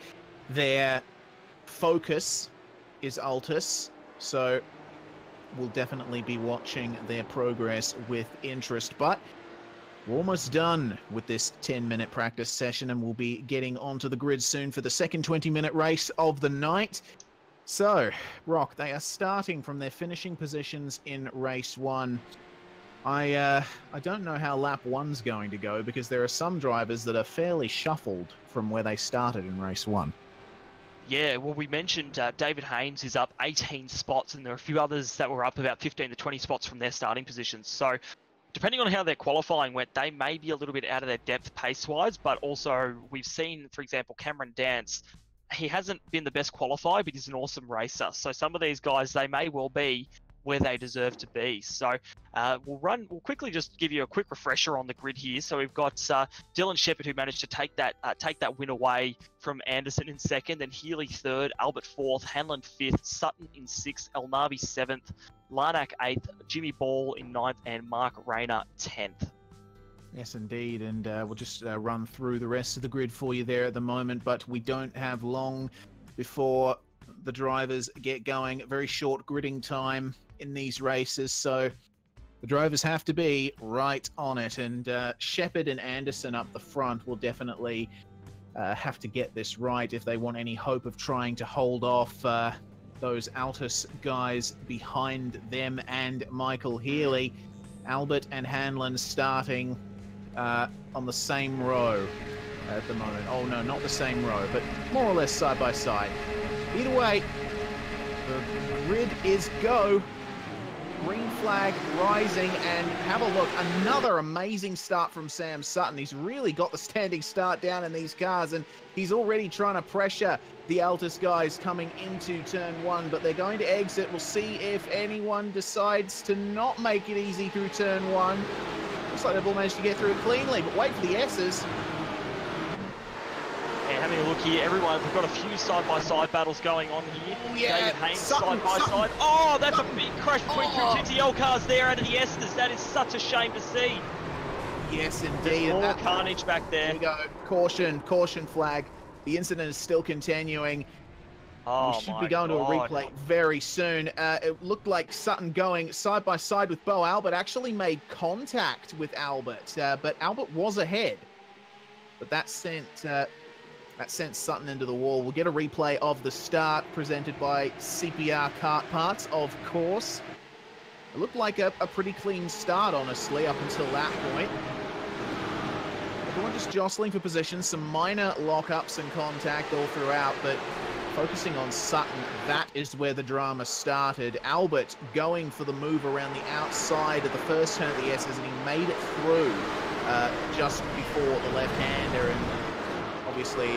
their focus is Altus. So we'll definitely be watching their progress with interest. But we're almost done with this 10-minute practice session, and we'll be getting onto the grid soon for the second 20-minute race of the night. So, Rock, they are starting from their finishing positions in race 1. I don't know how lap 1's going to go because there are some drivers that are fairly shuffled from where they started in race 1. Yeah, well, we mentioned David Haynes is up 18 spots, and there are a few others that were up about 15 to 20 spots from their starting positions. So depending on how their qualifying went, they may be a little bit out of their depth pace-wise, but also we've seen, for example, Cameron Dance. He hasn't been the best qualifier, but he's an awesome racer. So some of these guys, they may well be where they deserve to be. So we'll quickly just give you a quick refresher on the grid here. So we've got Dylan Shepherd, who managed to take that win away from Anderson in second, then Healy third, Albert fourth, Hanlon fifth, Sutton in sixth, Elnabi seventh, Larnack eighth, Jimmy Ball in ninth, and Mark Rayner 10th. Yes, indeed, and we'll just run through the rest of the grid for you there at the moment, but we don't have long before the drivers get going. Very short gridding time in these races, so the drivers have to be right on it, and Shepherd and Anderson up the front will definitely have to get this right if they want any hope of trying to hold off those Altus guys behind them and Michael Healy. Albert and Hanlon starting on the same row at the moment. Oh no, not the same row, but more or less side by side. Either way, the grid is go. Green flag rising, and have a look. Another amazing start from Sam Sutton. He's really got the standing start down in these cars, and he's already trying to pressure the Altus guys coming into turn 1, but they're going to exit. We'll see if anyone decides to not make it easy through turn 1. Looks like they've all managed to get through it cleanly, but wait for the S's. Yeah, having a look here, everyone, we've got a few side-by-side battles going on here. Oh, yeah. David Haynes side-by-side. Oh, that's a big crash between two TTL cars there out of the Estes. That is such a shame to see. Yes, indeed. More carnage back there. There we go. Caution flag. The incident is still continuing. Oh, we should be going to a replay very soon. It looked like Sutton going side-by-side with Bo. Albert actually made contact with Albert, but Albert was ahead. But that sent Sutton into the wall. We'll get a replay of the start presented by CPR Kart Parts, of course. It looked like a pretty clean start, honestly, up until that point. Everyone just jostling for position, some minor lockups and contact all throughout, but focusing on Sutton, that is where the drama started. Albert going for the move around the outside of the first turn of the S's, and he made it through just before the left-hander, and obviously,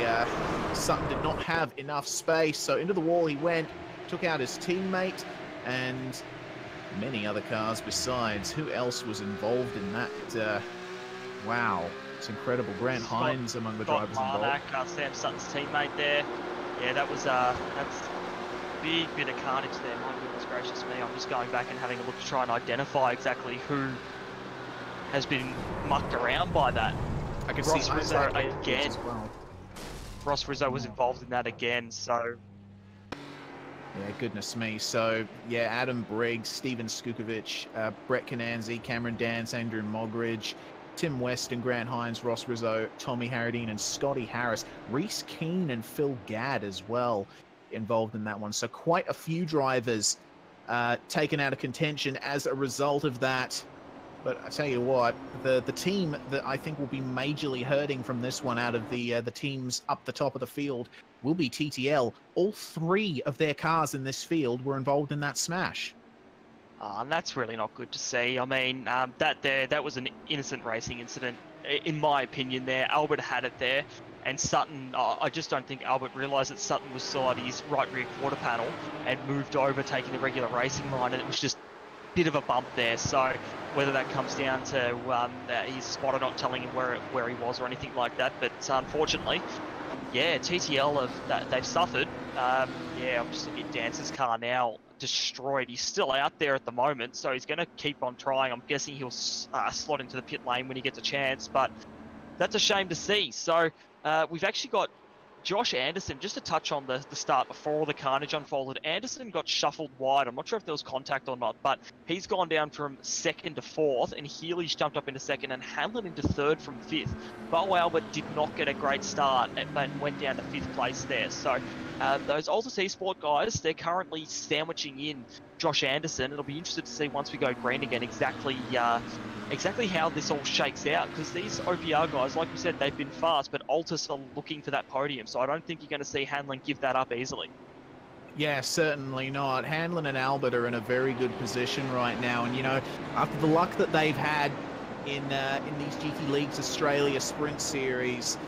Sutton did not have enough space, so into the wall he went, took out his teammate, and many other cars besides. Who else was involved in that? Wow, it's incredible. Grant Hines among the drivers involved. Sam Sutton's teammate there. Yeah, that's a big bit of carnage there. My goodness gracious me. I'm just going back and having a look to try and identify exactly who has been mucked around by that. I can Ross see Rizzo Isaac again. as well. Ross Rizzo was involved in that again, so... Yeah, goodness me. So, yeah, Adam Briggs, Steven Skukovic, Brett Cananzi, Cameron Dance, Andrew Mogridge, Tim Weston, Grant Hines, Ross Rizzo, Tommy Harradine, and Scotty Harris. Reese Keane and Phil Gadd as well involved in that one. So quite a few drivers taken out of contention as a result of that. But I tell you what, the team that I think will be majorly hurting from this one out of the teams up the top of the field will be TTL. All 3 of their cars in this field were involved in that smash. And that's really not good to see. I mean, that was an innocent racing incident, in my opinion there. Albert had it there, and Sutton, I just don't think Albert realised that Sutton was still at his right rear quarter panel and moved over, taking the regular racing line, and it was just a bit of a bump there. So whether that comes down to his spotter not telling him where he was or anything like that, but unfortunately, yeah, TTL they've suffered. Yeah, I'm just looking at Dance's car now, destroyed. He's still out there at the moment, so he's going to keep on trying. I'm guessing he'll slot into the pit lane when he gets a chance, but that's a shame to see. So we've actually got Josh Anderson, just to touch on the start before all the carnage unfolded. Anderson got shuffled wide. I'm not sure if there was contact or not, but he's gone down from 2nd to 4th, and Healy's jumped up into 2nd, and Hanlon into 3rd from 5th. Bo Albert did not get a great start and went down to 5th place there. So Those Altus Esport guys, they're currently sandwiching in Josh Anderson. It'll be interesting to see once we go green again exactly how this all shakes out, because these OPR guys, like we said, they've been fast, but Altus are looking for that podium, so I don't think you're going to see Hanlon give that up easily. Yeah, certainly not. Hanlon and Albert are in a very good position right now, and you know, after the luck that they've had in these GT Leagues Australia Sprint Series,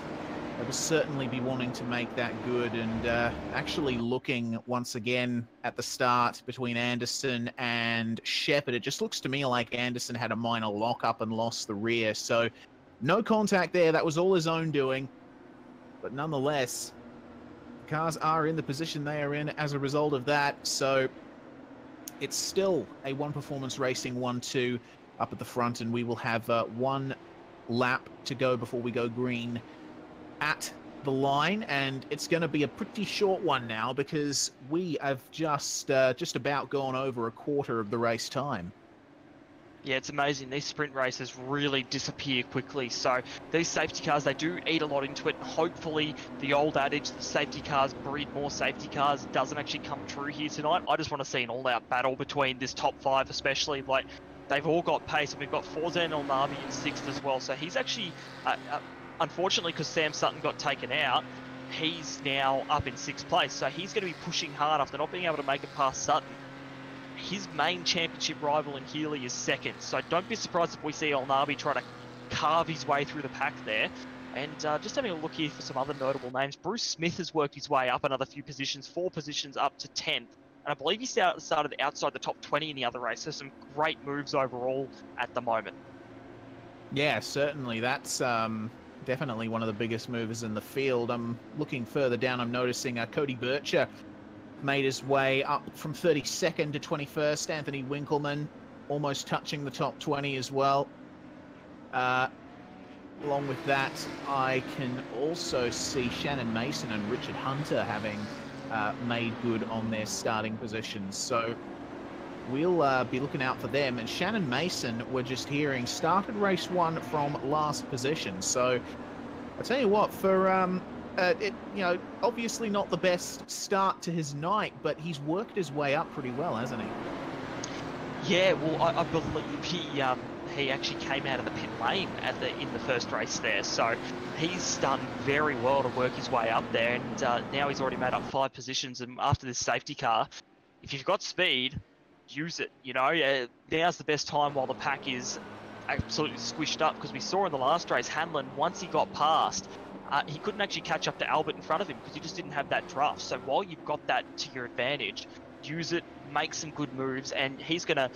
they will certainly be wanting to make that good. And actually looking once again at the start between Anderson and Shepherd, it just looks to me like Anderson had a minor lock-up and lost the rear. So no contact there. That was all his own doing. But nonetheless, cars are in the position they are in as a result of that. So it's still a One Performance Racing 1-2 up at the front, and we will have one lap to go before we go green at the line, and it's going to be a pretty short one now because we have just about gone over a quarter of the race time. Yeah, it's amazing. These sprint races really disappear quickly. So these safety cars, they do eat a lot into it. Hopefully the old adage, the safety cars breed more safety cars, doesn't actually come true here tonight. I just want to see an all-out battle between this top five, especially. Like, they've all got pace, and we've got Forzan El Nabi in 6th as well. So he's actually, unfortunately, because Sam Sutton got taken out, he's now up in 6th place. So he's going to be pushing hard after not being able to make it past Sutton. His main championship rival in Healy is 2nd, so don't be surprised if we see El Nabi try to carve his way through the pack there. And just having a look here for some other notable names, Bruce Smith has worked his way up another few positions, 4 positions up to 10th. And I believe he started outside the top 20 in the other race, so some great moves overall at the moment. Yeah, certainly. That's definitely one of the biggest movers in the field. I'm looking further down, I'm noticing Cody Bircher made his way up from 32nd to 21st. Anthony Winkleman almost touching the top 20 as well. Along with that, I can also see Shannon Mason and Richard Hunter having made good on their starting positions. So we'll be looking out for them. And Shannon Mason, we're just hearing, started race 1 from last position. So I'll tell you what, for obviously not the best start to his night, but he's worked his way up pretty well, hasn't he? Yeah, well, I believe he actually came out of the pit lane in the first race there, so he's done very well to work his way up there, and now he's already made up 5 positions. And after this safety car, if you've got speed, use it. You know, now's the best time while the pack is absolutely squished up, because we saw in the last race, Hanlon, once he got past, he couldn't actually catch up to Albert in front of him because he just didn't have that draft. So while you've got that to your advantage, use it, make some good moves, and he's going to,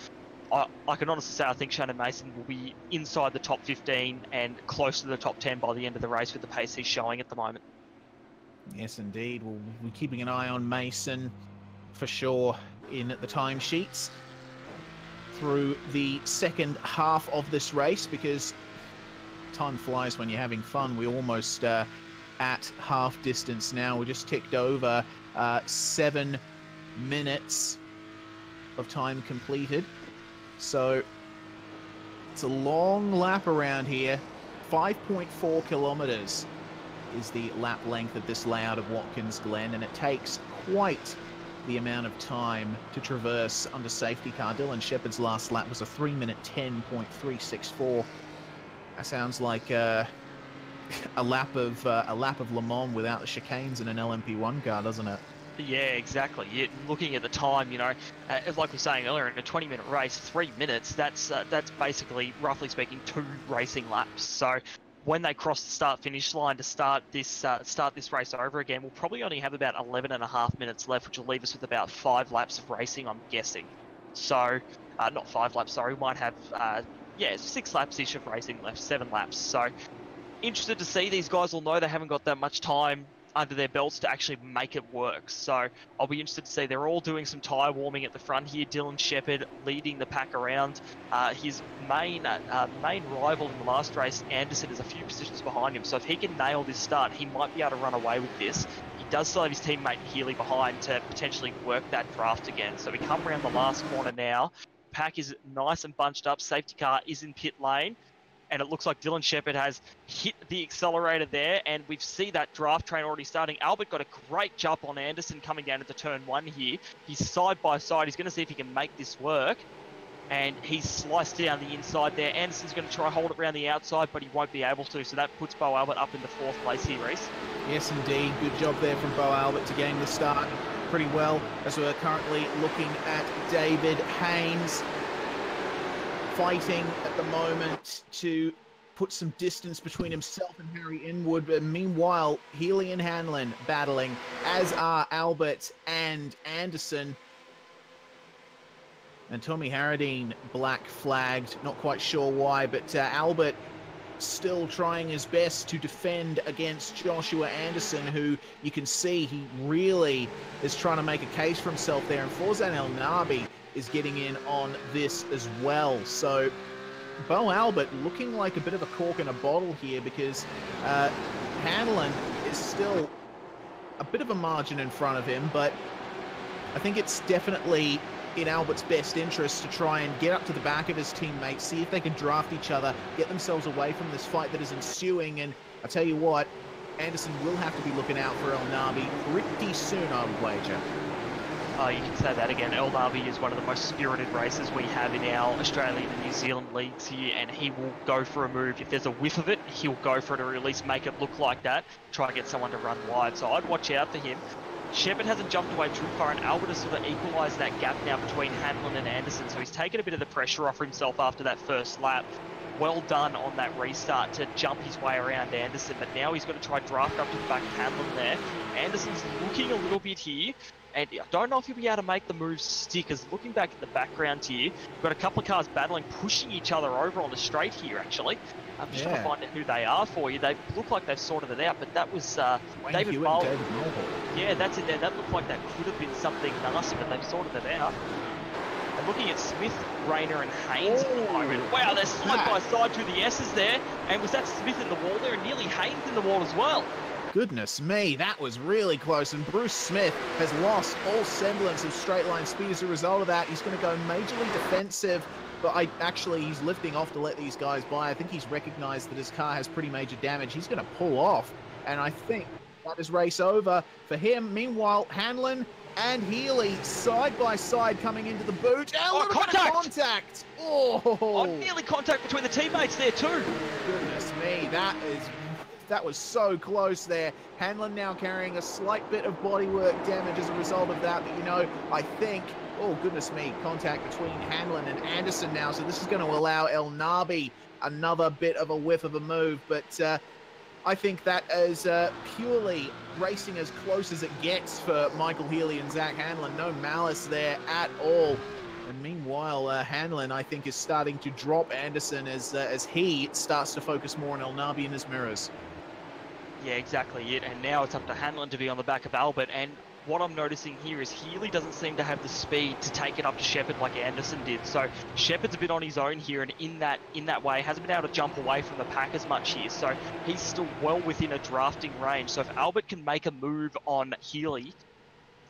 I can honestly say, I think Shannon Mason will be inside the top 15 and close to the top 10 by the end of the race with the pace he's showing at the moment. Yes, indeed. We'll be keeping an eye on Mason for sure in the timesheets through the second half of this race, because time flies when you're having fun. We're almost at half distance now. We just ticked over 7 minutes of time completed. So it's a long lap around here. 5.4 kilometers is the lap length of this layout of Watkins Glen, and it takes quite the amount of time to traverse under safety car. Dylan Shepherd's last lap was a 3-minute 10.364. That sounds like a lap of Le Mans without the chicanes in an LMP1 car, doesn't it? Yeah, exactly. Looking at the time, you know, like we were saying earlier, in a 20-minute race, 3 minutes, that's basically, roughly speaking, 2 racing laps. So when they cross the start-finish line to start this race over again, we'll probably only have about 11.5 minutes left, which will leave us with about 5 laps of racing, I'm guessing. So, not 5 laps, sorry, we might have 6 laps-ish of racing left, 7 laps. So interested to see. These guys will know they haven't got that much time under their belts to actually make it work. So I'll be interested to see. They're all doing some tyre warming at the front here. Dylan Shepherd leading the pack around. His main rival in the last race, Anderson, is a few positions behind him. So if he can nail this start, he might be able to run away with this. He does still have his teammate Healy behind to potentially work that draft again. So we come around the last corner now. Pack is nice and bunched up. Safety car is in pit lane. and it looks like Dylan Shepherd has hit the accelerator there, and we see that draft train already starting. Albert got a great jump on Anderson coming down into turn 1 here. He's side by side. He's going to see if he can make this work, and he's sliced down the inside there. Anderson's going to try hold it around the outside, but he won't be able to, so that puts Bo Albert up into 4th place here, Reese. Yes, indeed. Good job there from Bo Albert to gain the start pretty well, as we're currently looking at David Haynes fighting at the moment to put some distance between himself and Harry Inwood. But meanwhile, Healy and Hanlon battling, as are Albert and Anderson. And Tommy Harradine black flagged, not quite sure why, but Albert still trying his best to defend against Joshua Anderson, who you can see he really is trying to make a case for himself there. And Forzan El Nabi is getting in on this as well. So Bo Albert looking like a bit of a cork in a bottle here, because Hanlon is still a bit of a margin in front of him, but I think it's definitely in Albert's best interest to try and get up to the back of his teammates, see if they can draft each other, get themselves away from this fight that is ensuing. And I tell you what, Anderson will have to be looking out for El Nabi pretty soon, I would wager. You can say that again. El Nabi is one of the most spirited racers we have in our Australian and New Zealand leagues here, and he will go for a move. If there's a whiff of it, he'll go for it, or at least make it look like that, try to get someone to run wide. So I'd watch out for him. Shepherd hasn't jumped away too far, and Albert has sort of equalised that gap now between Hanlon and Anderson, so he's taken a bit of the pressure off himself after that first lap. Well done on that restart to jump his way around Anderson, but now he's got to try draft up to the back of Hanlon there. Anderson's looking a little bit here, and I don't know if he'll be able to make the moves stick, as looking back at the background here, we've got a couple of cars battling, pushing each other over on the straight here, actually. I'm just trying to find out who they are for you. They look like they've sorted it out, but that was David Bowl. Yeah, that's it there. That looked like that could have been something nasty, but they've sorted it out. And looking at Smith, Rayner, and Haynes at the moment. Wow, they're side by side through the S's there. And was that Smith in the wall there, and nearly Haynes in the wall as well? Goodness me, that was really close, and Bruce Smith has lost all semblance of straight line speed as a result of that. He's going to go majorly defensive, but he's lifting off to let these guys by. I think he's recognized that his car has pretty major damage. He's going to pull off, and I think that is race over for him. Meanwhile, Hanlon and Healy side by side coming into the boot. And a little bit of contact. Nearly contact between the teammates there too. Goodness me, that was so close there. Hanlon now carrying a slight bit of bodywork damage as a result of that. But, you know, I think, oh, goodness me, contact between Hanlon and Anderson now. So this is going to allow El Nabi another bit of a whiff of a move. But I think that is purely racing as close as it gets for Michael Healy and Zach Hanlon. No malice there at all. And meanwhile, Hanlon, I think, is starting to drop Anderson as he starts to focus more on El Nabi in his mirrors. Yeah, exactly it. And now it's up to Hanlon to be on the back of Albert. And what I'm noticing here is Healy doesn't seem to have the speed to take it up to Shepherd like Anderson did. So Shepherd's a bit on his own here, and in that way hasn't been able to jump away from the pack as much here. So he's still well within a drafting range. So if Albert can make a move on Healy,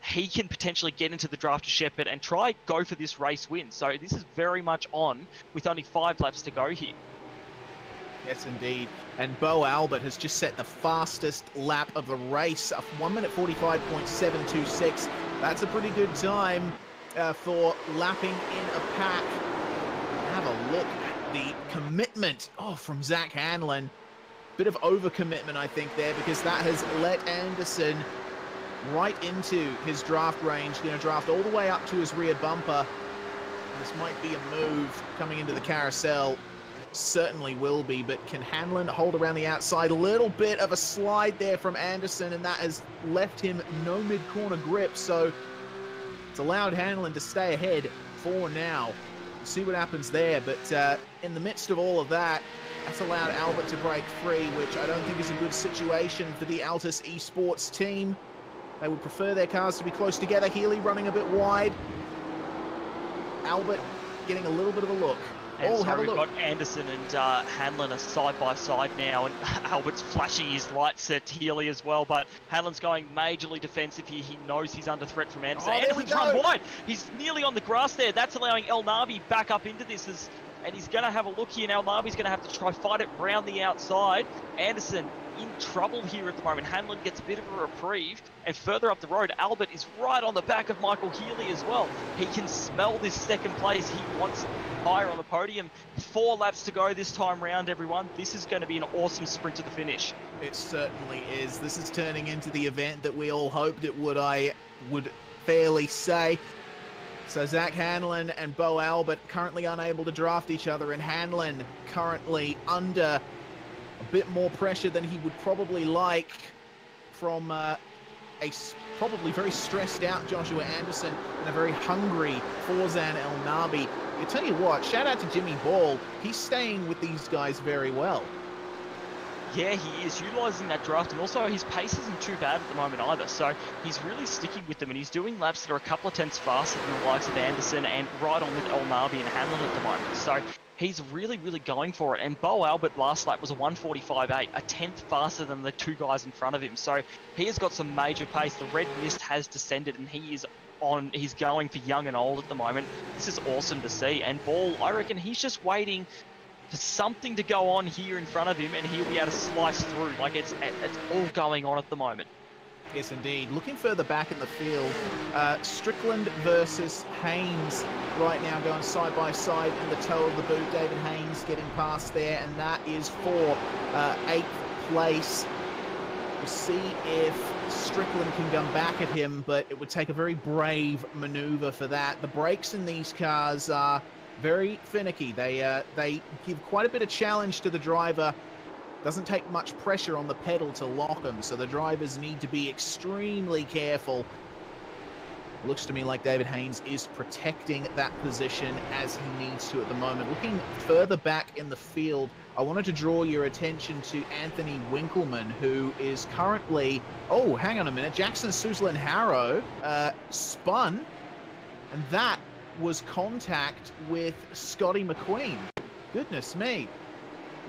he can potentially get into the draft to Shepherd and go for this race win. So this is very much on with only 5 laps to go here. Yes, indeed. And Bo Albert has just set the fastest lap of the race, 1 minute 45.726. That's a pretty good time for lapping in a pack. Have a look at the commitment from Zach Hanlon. Bit of overcommitment, I think, there, because that has let Anderson right into his draft range. Going to draft all the way up to his rear bumper. This might be a move coming into the carousel. Certainly will be, but can Hanlon hold around the outside? A little bit of a slide there from Anderson, and that has left him no mid-corner grip, so it's allowed Hanlon to stay ahead for now. See what happens there, but in the midst of all of that, that's allowed Albert to break free, which I don't think is a good situation for the Altus Esports team. They would prefer their cars to be close together. Healy running a bit wide. Albert getting a little bit of a look. And so we've got Anderson and Hanlon are side by side now, and Albert's flashing his lights at Healy as well, but Hanlon's going majorly defensive here. He knows he's under threat from Anderson. Anderson's run wide. He's nearly on the grass there. That's allowing El Nabi back up into this as and he's going to have a look here. Now Nabi's going to have to try fight it round the outside. Anderson in trouble here at the moment. Hanlon gets a bit of a reprieve, and further up the road, Albert is right on the back of Michael Healy as well. He can smell this second place. He wants higher on the podium. 4 laps to go this time round, everyone. This is going to be an awesome sprint to the finish. It certainly is. This is turning into the event that we all hoped it would, I would fairly say. So Zach Hanlon and Bo Albert currently unable to draft each other, and Hanlon currently under a bit more pressure than he would probably like from a probably very stressed out Joshua Anderson and a very hungry Forzan El Nabi. I tell you what, shout out to Jimmy Ball. He's staying with these guys very well. Yeah, he is utilising that draft, and also his pace isn't too bad at the moment either, so he's really sticking with them, and he's doing laps that are a couple of tenths faster than the likes of Anderson and right on with El Nabi and Hanlon at the moment. So he's really, really going for it. And Bo Albert last lap was a 1:45.8, a tenth faster than the 2 guys in front of him. So he has got some major pace. The red mist has descended, and he's going for young and old at the moment. This is awesome to see. And Ball, I reckon he's just waiting for something to go on here in front of him, and he'll be able to slice through. Like, it's all going on at the moment. Yes, indeed. Looking further back in the field, Strickland versus Haynes right now going side by side in the toe of the boot. David Haynes getting past there, and that is for 8th place. We'll see if Strickland can come back at him, but it would take a very brave maneuver for that. The brakes in these cars are very finicky. They give quite a bit of challenge to the driver. Doesn't take much pressure on the pedal to lock them, so the drivers need to be extremely careful. Looks to me like David Haynes is protecting that position as he needs to at the moment. Looking further back in the field, I wanted to draw your attention to Anthony Winkleman, who is currently... Oh, hang on a minute. Jackson Suzlin Harrow spun, and that was contact with Scotty McQueen. Goodness me.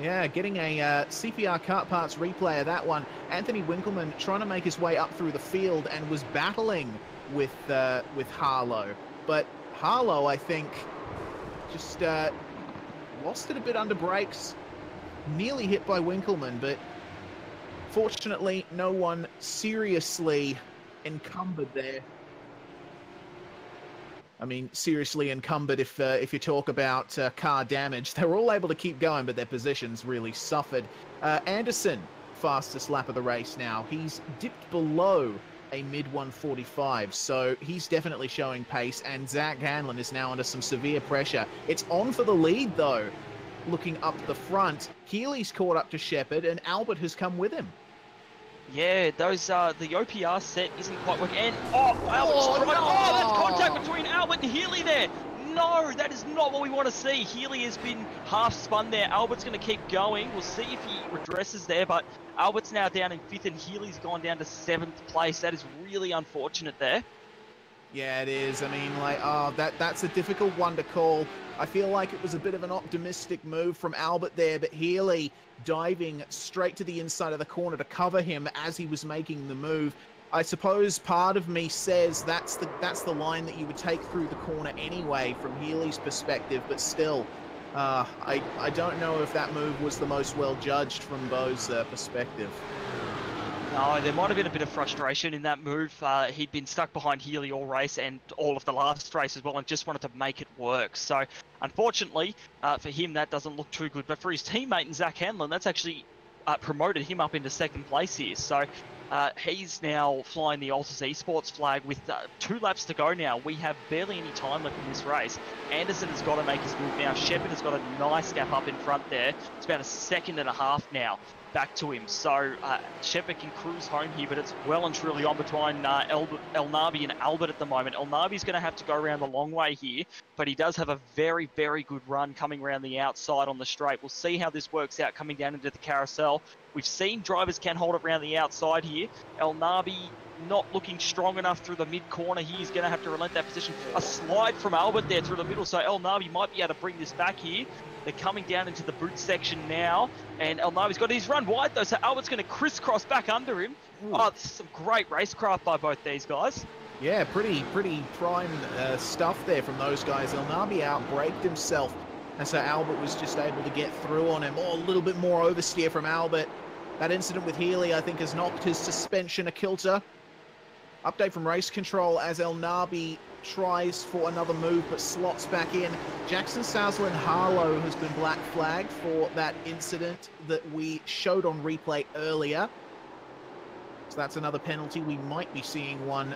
Yeah, getting a CPR Kart Parts replay of that one. Anthony Winkleman trying to make his way up through the field and was battling with Harlow. But Harlow, I think, just lost it a bit under brakes. Nearly hit by Winkleman, but fortunately no one seriously encumbered there. I mean, seriously encumbered if you talk about car damage. They were all able to keep going, but their positions really suffered. Anderson, fastest lap of the race now. He's dipped below a mid-145, so he's definitely showing pace, and Zach Hanlon is now under some severe pressure. It's on for the lead, though. Looking up the front, Healy's caught up to Shepard, and Albert has come with him. Yeah, those the OPR set isn't quite working. And Albert's trying. Oh, that's contact between Albert and Healy there. No, that is not what we want to see. Healy has been half spun there. Albert's going to keep going. We'll see if he redresses there, but Albert's now down in 5th, and Healy's gone down to 7th place. That is really unfortunate there. Yeah, it is. I mean, like, that's a difficult one to call. I feel like it was a bit of an optimistic move from Albert there, but Healy diving straight to the inside of the corner to cover him as he was making the move. I suppose part of me says that's the line that you would take through the corner anyway from Healy's perspective, but still, I don't know if that move was the most well judged from Bo's perspective. No, there might have been a bit of frustration in that move. He'd been stuck behind Healy all race and all of the last race as well, and just wanted to make it work. So, unfortunately, for him, that doesn't look too good. But for his teammate and Zach Hanlon, that's actually promoted him up into 2nd place here. So, he's now flying the Altus Esports flag with 2 laps to go now. We have barely any time left in this race. Anderson has got to make his move now. Shepard has got a nice gap up in front there. It's about 1.5 seconds now back to him. So Shepard can cruise home here, but it's well and truly on between El Nabi and Albert at the moment. El Nabi's going to have to go around the long way here, but he does have a very, very good run coming around the outside on the straight. We'll see how this works out coming down into the carousel. We've seen drivers can hold it around the outside here. El Nabi not looking strong enough through the mid-corner. He's going to have to relent that position. A slide from Albert there through the middle, so El Nabi might be able to bring this back here. They're coming down into the boot section now, and El Nabi's got his run wide though, so Albert's going to crisscross back under him. Ooh. Oh, this is some great racecraft by both these guys. Yeah, pretty prime stuff there from those guys. El Nabi outbraked himself And so Albert was just able to get through on him. Oh, a little bit more oversteer from Albert. That incident with Healy, I think, has knocked his suspension a kilter. Update from race control as El Nabi tries for another move but slots back in. Jackson Saslin Harlow has been black flagged for that incident that we showed on replay earlier. So that's another penalty. We might be seeing one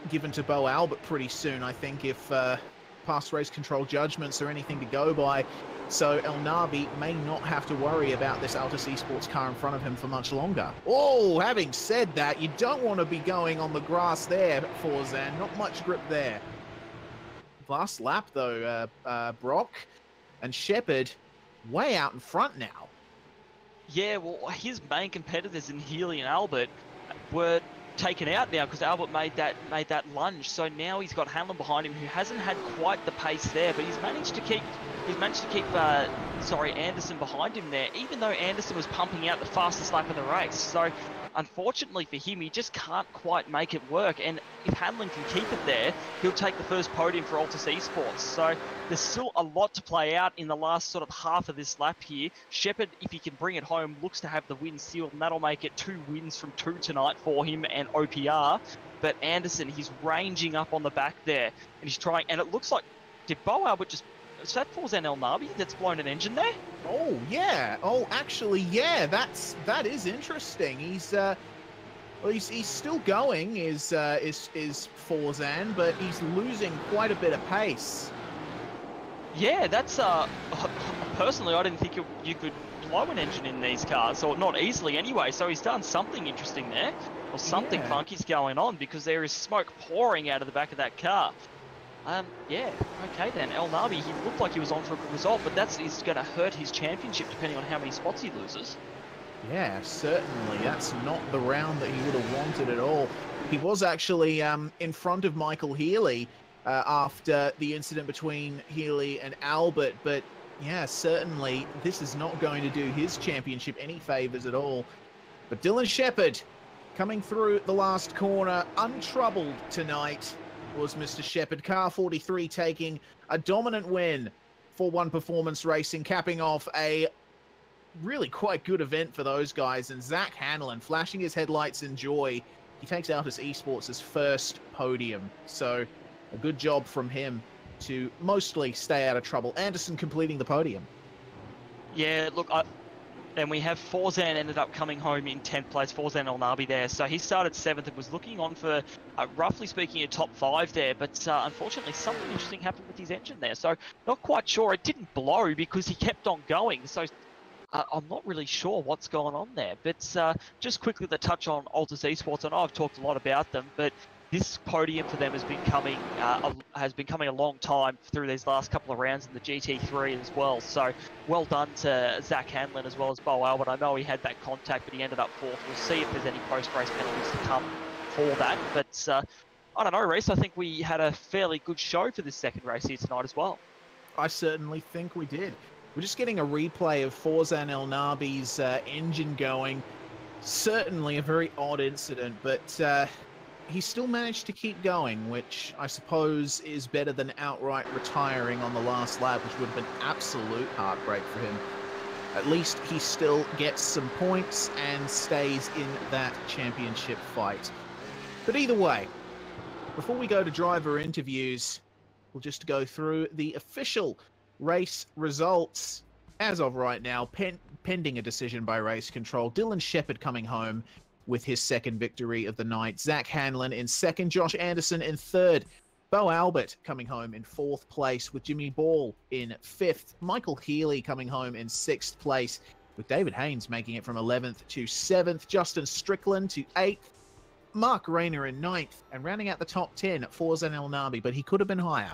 given to Bo Albert pretty soon, I think, if past race control judgments are anything to go by. So El Nabi may not have to worry about this Altus Esports car in front of him for much longer. Oh, having said that, you don't want to be going on the grass there, Forzan. Not much grip there. Last lap, though, Brock and Shepard way out in front now. Yeah, well, his main competitors in Healy and Albert were taken out now because Albert made that lunge. So now he's got Hanlon behind him, who hasn't had quite the pace there, but he's managed to keep Anderson behind him there, even though Anderson was pumping out the fastest lap of the race. So unfortunately for him, he just can't quite make it work. And if Hanlon can keep it there, he'll take the first podium for Altus Esports. So there's still a lot to play out in the last sort of half of this lap here. Shepard, if he can bring it home, looks to have the win sealed, and that'll make it 2 wins from 2 tonight for him and OPR. But Anderson, he's ranging up on the back there, and he's trying, and it looks like, did Bo Albert just, is that Forzan El Nabi that's blown an engine there? Oh, yeah. Oh, actually, yeah, that is interesting. He's still going, is Forzan, but he's losing quite a bit of pace. Yeah, that's personally, I didn't think you could blow an engine in these cars, or not easily anyway. So he's done something interesting there, or something funky's going on, because there is smoke pouring out of the back of that car. Yeah, okay then. El Nabi, he looked like he was on for a good result, but is going to hurt his championship depending on how many spots he loses. Yeah, certainly. That's not the round that he would have wanted at all. He was actually in front of Michael Healy after the incident between Healy and Albert, but yeah, certainly this is not going to do his championship any favors at all. But Dylan Shepard coming through the last corner, untroubled tonight, was Mr. Shepard. Car 43 taking a dominant win for One Performance Racing, capping off a really quite good event for those guys. And Zach Hanlon flashing his headlights in joy. He takes Altus Esports' first podium. So a good job from him to mostly stay out of trouble. Anderson completing the podium. Yeah, look, and we have Forzan ended up coming home in 10th place, Forzan El Nabi there. So he started 7th and was looking on for, roughly speaking, a top 5 there. But unfortunately, something interesting happened with his engine there. So not quite sure. It didn't blow because he kept on going. So I'm not really sure what's going on there. But just quickly to touch on Altus Esports, I know I've talked a lot about them, but this podium for them has been coming a long time through these last couple of rounds in the GT3 as well. So well done to Zach Hanlon as well as Bo Albert. I know he had that contact, but he ended up 4th. We'll see if there's any post-race penalties to come for that. But I don't know, Reese. I think we had a fairly good show for this second race here tonight as well. I certainly think we did. We're just getting a replay of Forzan El Nabi's engine going. Certainly a very odd incident, but he still managed to keep going, which I suppose is better than outright retiring on the last lap, which would have been absolute heartbreak for him. At least he still gets some points and stays in that championship fight. But either way, before we go to driver interviews, we'll just go through the official race results as of right now, pending a decision by race control. Dylan Shepard coming home with his second victory of the night. Zach Hanlon in 2nd, Josh Anderson in 3rd, Bo Albert coming home in 4th place with Jimmy Ball in 5th, Michael Healy coming home in 6th place with David Haynes making it from 11th to 7th, Justin Strickland to 8th, Mark Rayner in 9th, and rounding out the top 10 at Forzan El Nabi, but he could have been higher.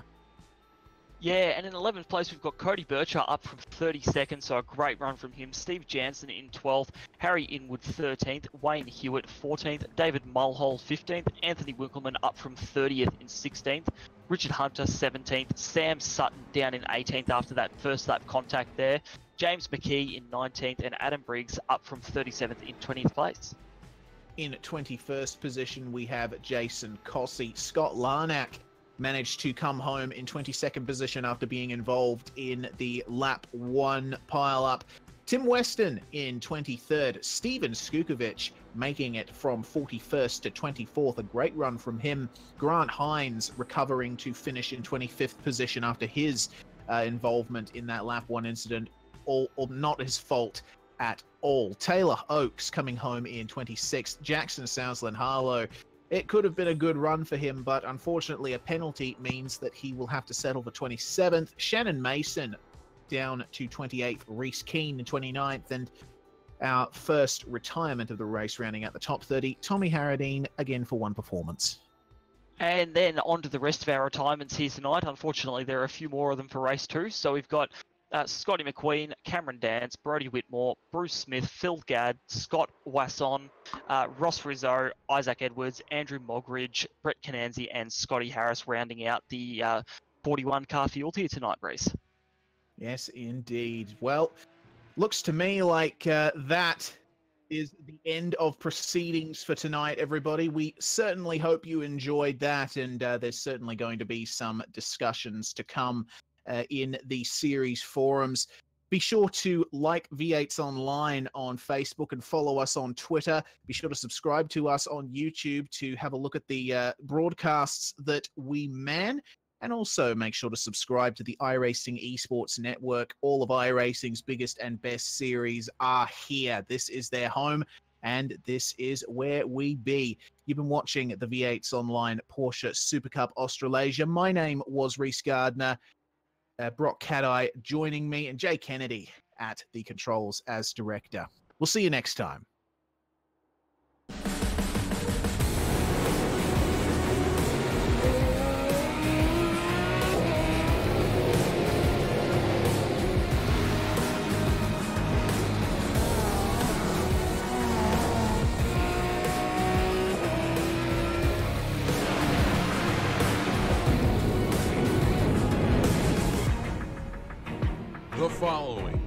Yeah, and in 11th place, we've got Cody Bircher up from 32nd, so a great run from him. Steve Jansen in 12th, Harry Inwood 13th, Wayne Hewitt 14th, David Mulhall 15th, Anthony Winkleman up from 30th in 16th, Richard Hunter 17th, Sam Sutton down in 18th after that first lap contact there, James McKee in 19th, and Adam Briggs up from 37th in 20th place. In 21st position, we have Jason Cossey, Scott Larnack managed to come home in 22nd position after being involved in the lap 1 pile-up. Tim Weston in 23rd. Steven Skukovic making it from 41st to 24th. A great run from him. Grant Hines recovering to finish in 25th position after his involvement in that lap 1 incident. All not his fault at all. Taylor Oakes coming home in 26th. Jackson Southland Harlow. It could have been a good run for him, but unfortunately a penalty means that he will have to settle for 27th. Shannon Mason down to 28th. Reese Keane in 29th. And our first retirement of the race, rounding out the top 30, Tommy Harradine, again for one performance. And then on to the rest of our retirements here tonight. Unfortunately, there are a few more of them for race 2. So we've got Scotty McQueen, Cameron Dance, Brodie Whitmore, Bruce Smith, Phil Gadd, Scott Wasson, Ross Rizzo, Isaac Edwards, Andrew Mogridge, Brett Cananzi, and Scotty Harris rounding out the 41 car field here tonight, Reese. Yes, indeed. Well, looks to me like that is the end of proceedings for tonight, everybody. We certainly hope you enjoyed that, and there's certainly going to be some discussions to come in the series forums. Be sure to like V8s Online on Facebook and follow us on Twitter. Be sure to subscribe to us on YouTube to have a look at the broadcasts that we man. And also make sure to subscribe to the iRacing Esports Network. All of iRacing's biggest and best series are here. This is their home, and this is where we be. You've been watching the V8s Online Porsche Supercup Australasia. My name was Reese Gardner. Brock Caddy joining me, and Jay Kennedy at the controls as director. We'll see you next time. The following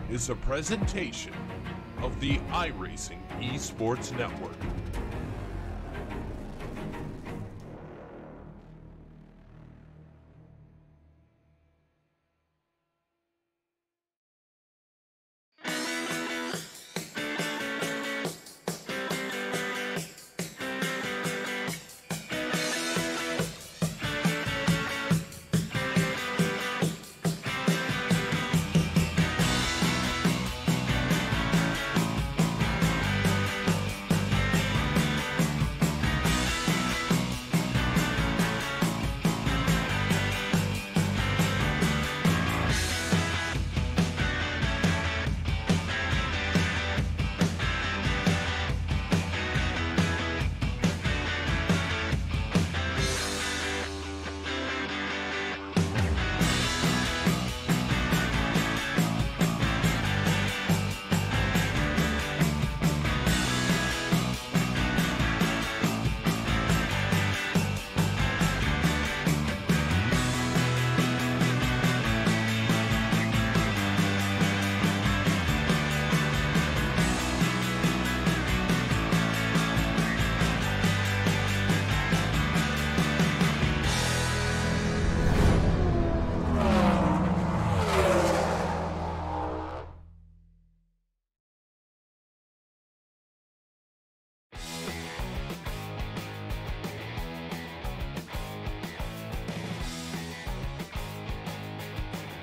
is a presentation of the iRacing Esports Network.